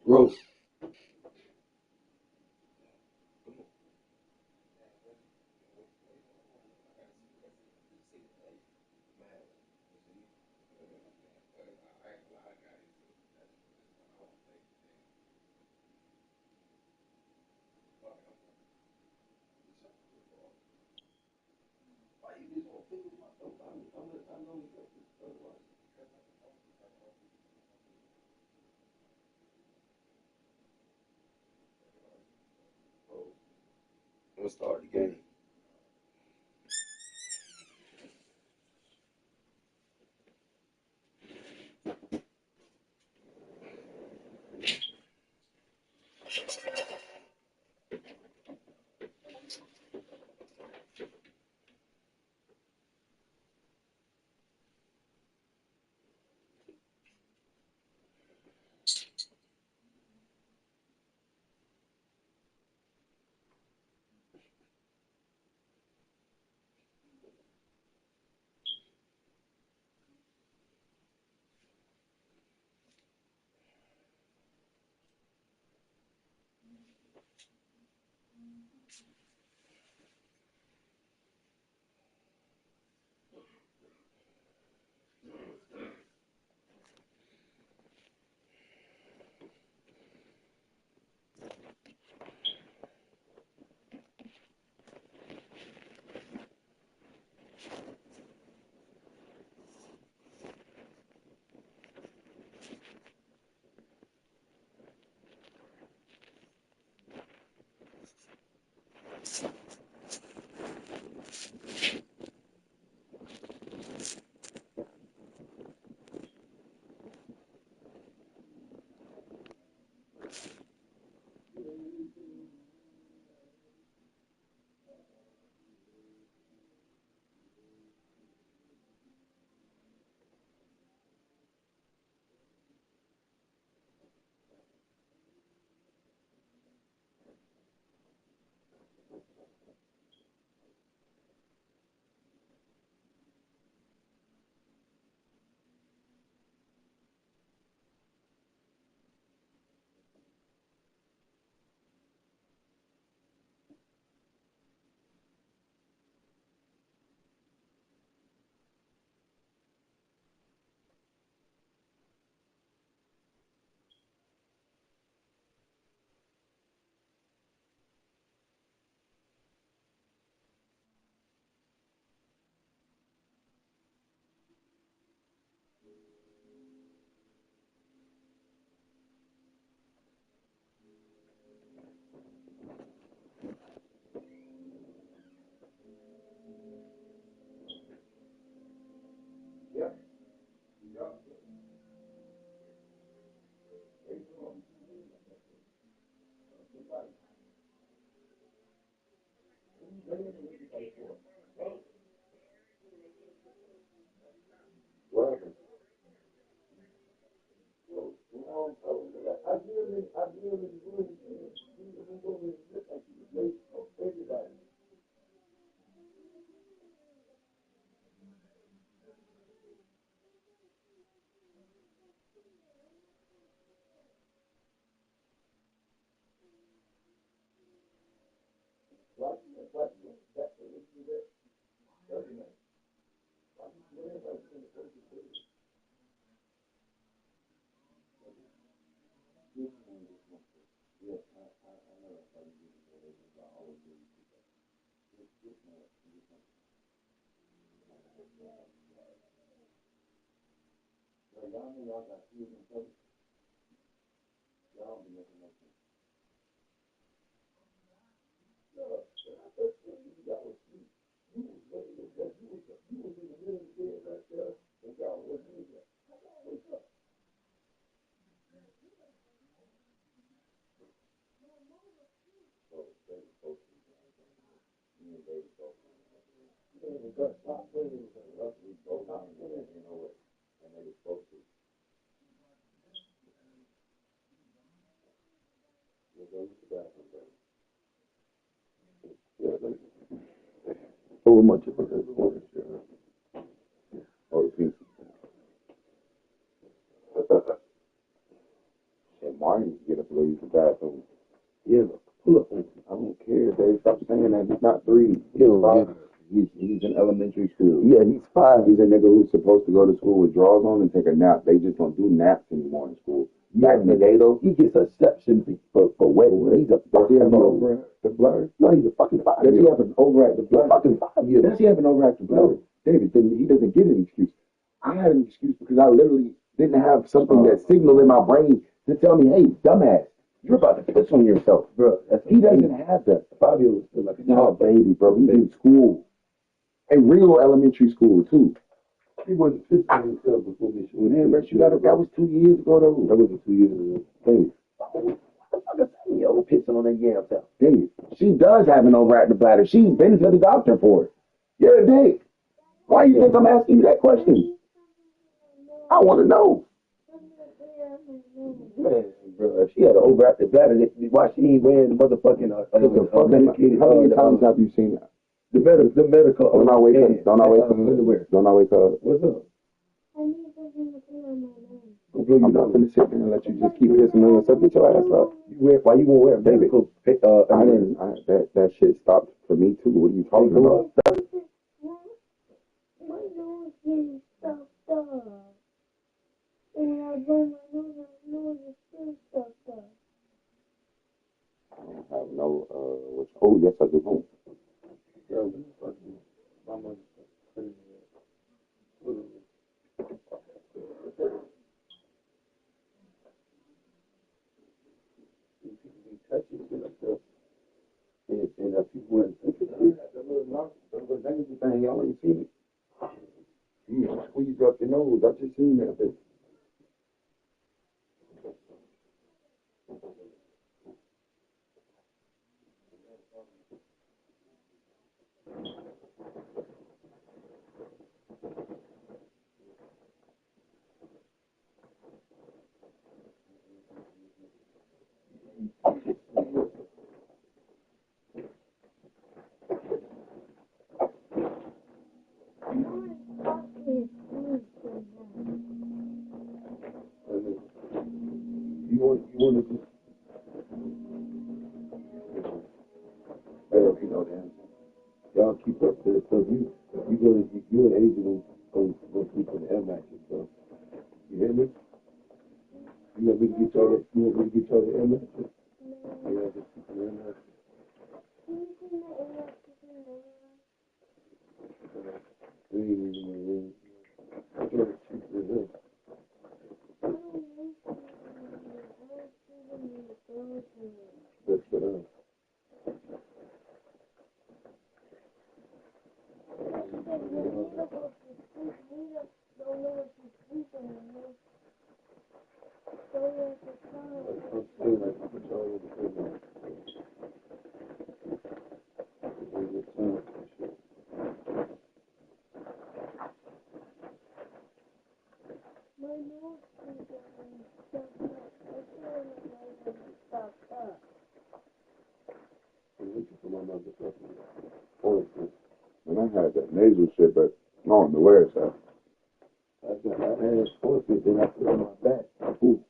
[SPEAKER 5] Bro. Let's start the game. So much of it. Or the piece. And Martin get up and go use the bathroom. Yeah, pull up. I don't care, Dave. Stop saying that. He's not 3. He's in elementary school. Yeah, he's 5. He's a nigga who's supposed to go to school with drawers on and take a nap. They just don't do naps anymore in school. Back in the day, though, he gets exceptions for wedding. He's a fucking over the blur. No, he's a fucking 5. Does he have an overact the blur? Fucking 5 years. Does he have an overact the blur? David, he doesn't get an excuse. I had an excuse because I literally didn't have something that signaled in my brain to tell me, hey, dumbass, you're about to piss on yourself, bro. He doesn't have that. 5-year-old is still like a baby, bro. He's in school. A real elementary school, too. He wasn't pissing on himself before Miss Wood. Man, bro, that was 2 years ago, though. That wasn't 2 years ago. Dave. What the fuck is 7-year-old pissing on that damn self? Dave, she does have an overact the bladder. She's been to the doctor for it. You're a dick. Why do you think I'm asking you that question? I want to know. Man, bro, if she had an overactive bladder, why she ain't wearing the motherfucking medicated? How many times have you seen that? The medical. Don't I wake up? Don't I wake up? What's up? I'm not gonna sit there and let you just keep pissing on yourself. Get your ass up. Why you won't wear a medical? I didn't. That shit stopped for me too. What are you talking about? I don't have no, oh, yes, I do. And people went, y'all ain't seen it. You squeezed up your nose. I just seen that thing. And I had that nasal shit, but I don't know where it's at. I had forfeit, then I put it on my back. Ooh.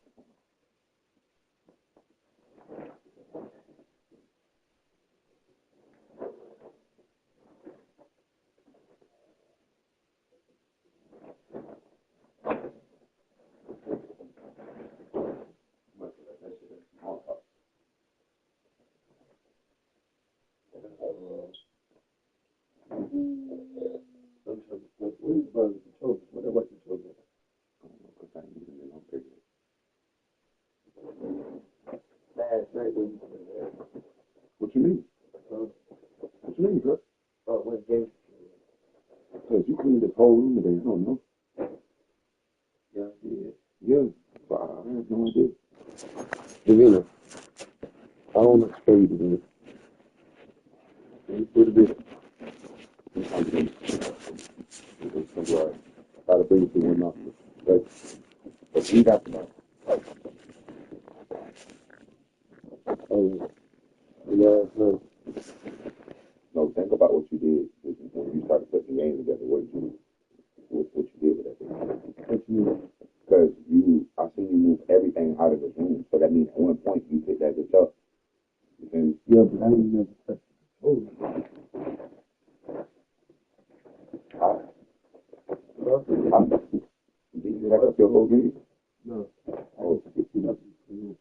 [SPEAKER 5] What you mean? What you mean, bro? What game? Because you cleaned this whole room today, you don't know. Yeah, yeah. But I have no idea. Davina, I don't expect you to do it. Put a bit. Try to bring it to one nostril. But we got to know. No, think about what you did when you started putting the game together. What you did with that thing? What you mean? Because I seen you move everything out of this room. So that means at one point you picked that bitch up. You feel me? Yeah, but I didn't never touch it. Did you have your whole game? No. I was picking up the room.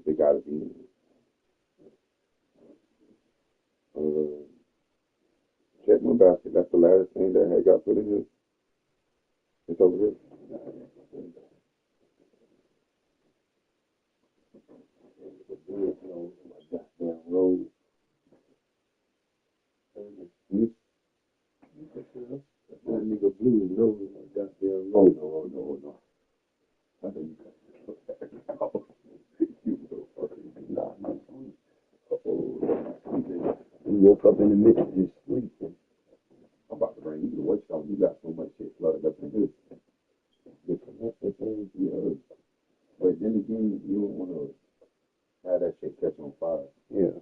[SPEAKER 5] They gotta be check my basket. That's the last thing that I had got put in here. It's over here. Goddamn road. That nigga blue is over my goddamn road. No. I think you got you so fucking nah. You woke up in the midst of just sleeping. I'm about to bring you to what's on. You got so much shit flooded up in here. But then again, you don't want to have that shit catch on fire. Yeah.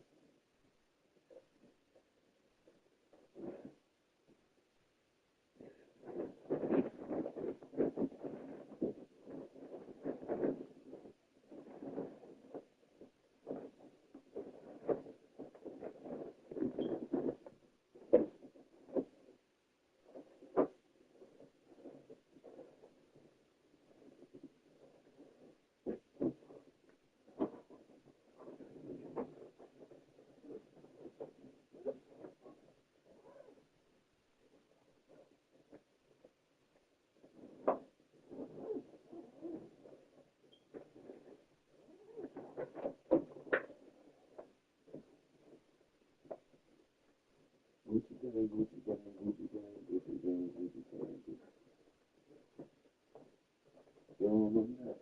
[SPEAKER 5] Gucci gang. You don't remember that?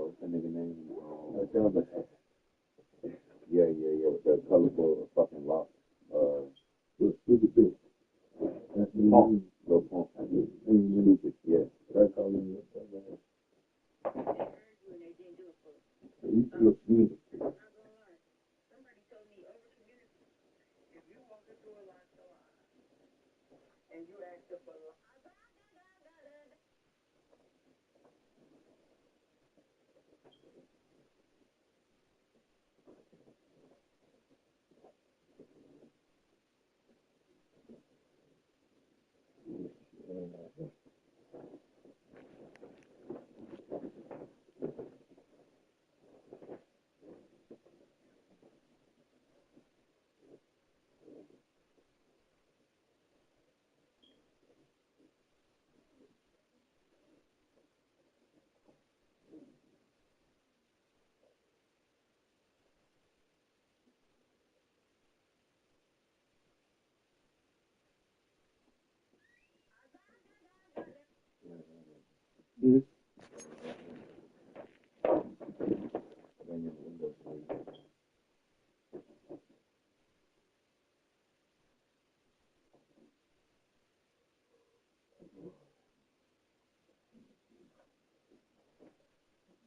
[SPEAKER 5] What's the nigga name? Yeah. With the colorful fucking lock. Who's the bitch? That's the Punk. Little Punk. Stupid, yeah. That's how you look at that. You look beautiful. Mm-hmm.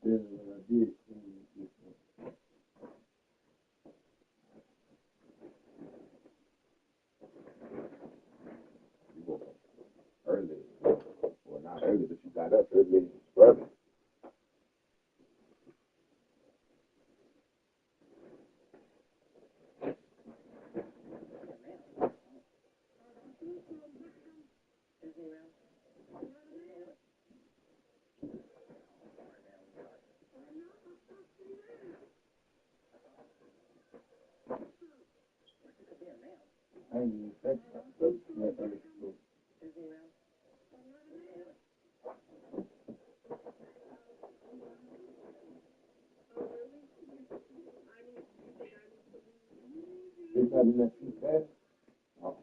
[SPEAKER 5] Yeah, I did. You woke up early. Well, not early, but you got up early and scrubbing. I ain't even think about it. It's not enough too fast. Oh.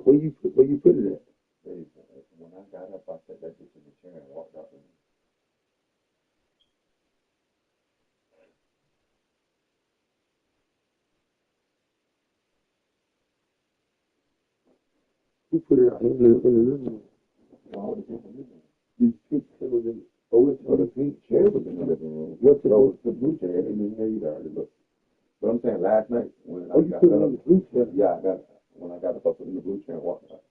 [SPEAKER 5] Where you put it at? When I got up, I set that bitch in the chair and walked out. Who put it out in the living room? All the people in the living room. This pink chair was in. Oh, the pink chair was in the living room. What's the blue chair? I didn't know you already looked. But I'm saying last night when I got up, the blue chair. Yeah, when I got up, I put in the blue chair and walked out.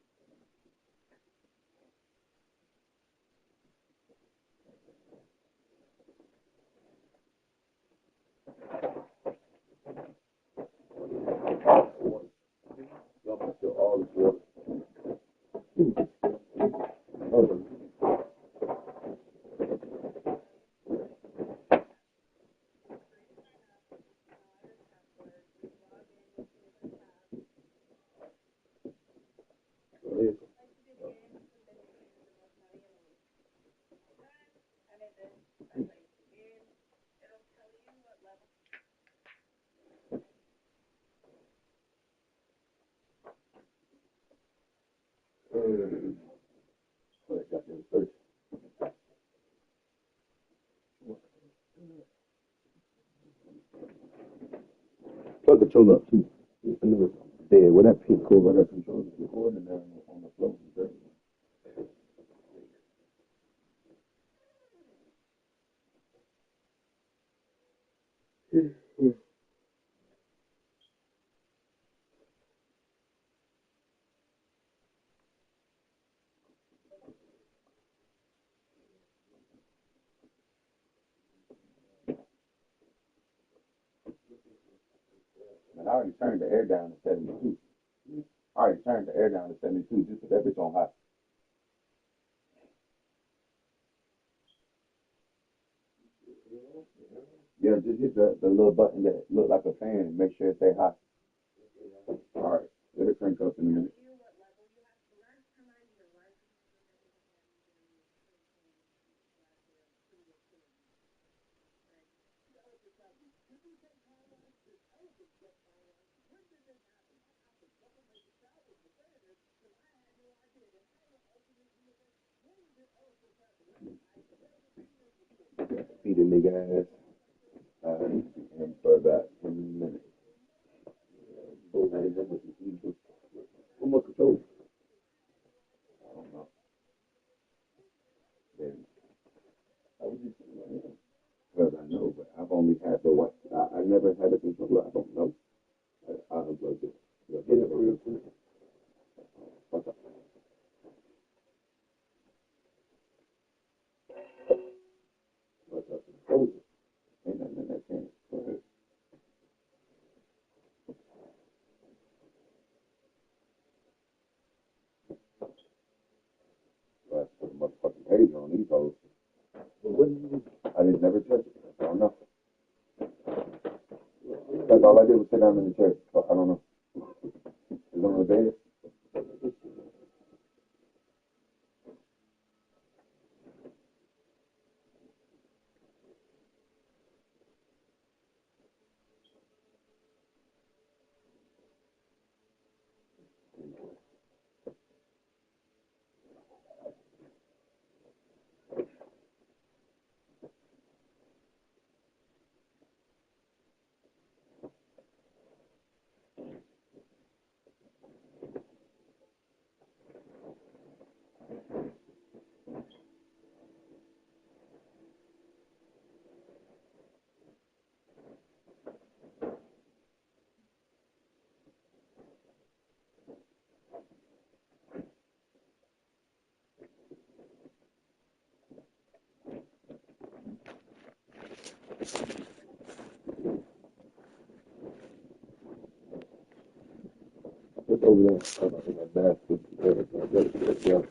[SPEAKER 5] All this water. Oh, plug the controller up too. I know it's there. Where that pink cord, where that controller is recording there on the floor. And I already turned the air down to 72. I already turned the air down to 72 just put that bitch on hot. Yeah, just hit the little button that look like a fan and make sure it stay hot. All right, it'll crank up in a minute. Feed a nigga ass. And for about 10 minutes. One more control. I don't know. Then I was just because I know, but I've only had the what I never had a controller. I don't know. I unplugged it. Get it real quick. What's up? What's up? Oh, ain't nothing in that can. Go ahead. Let's put a motherfucking page on these hoes. I didn't never touch it. I don't know. That's all I did was sit down in the chair. But I don't know. It's on the bed. It's over there. I got that basket. Yeah.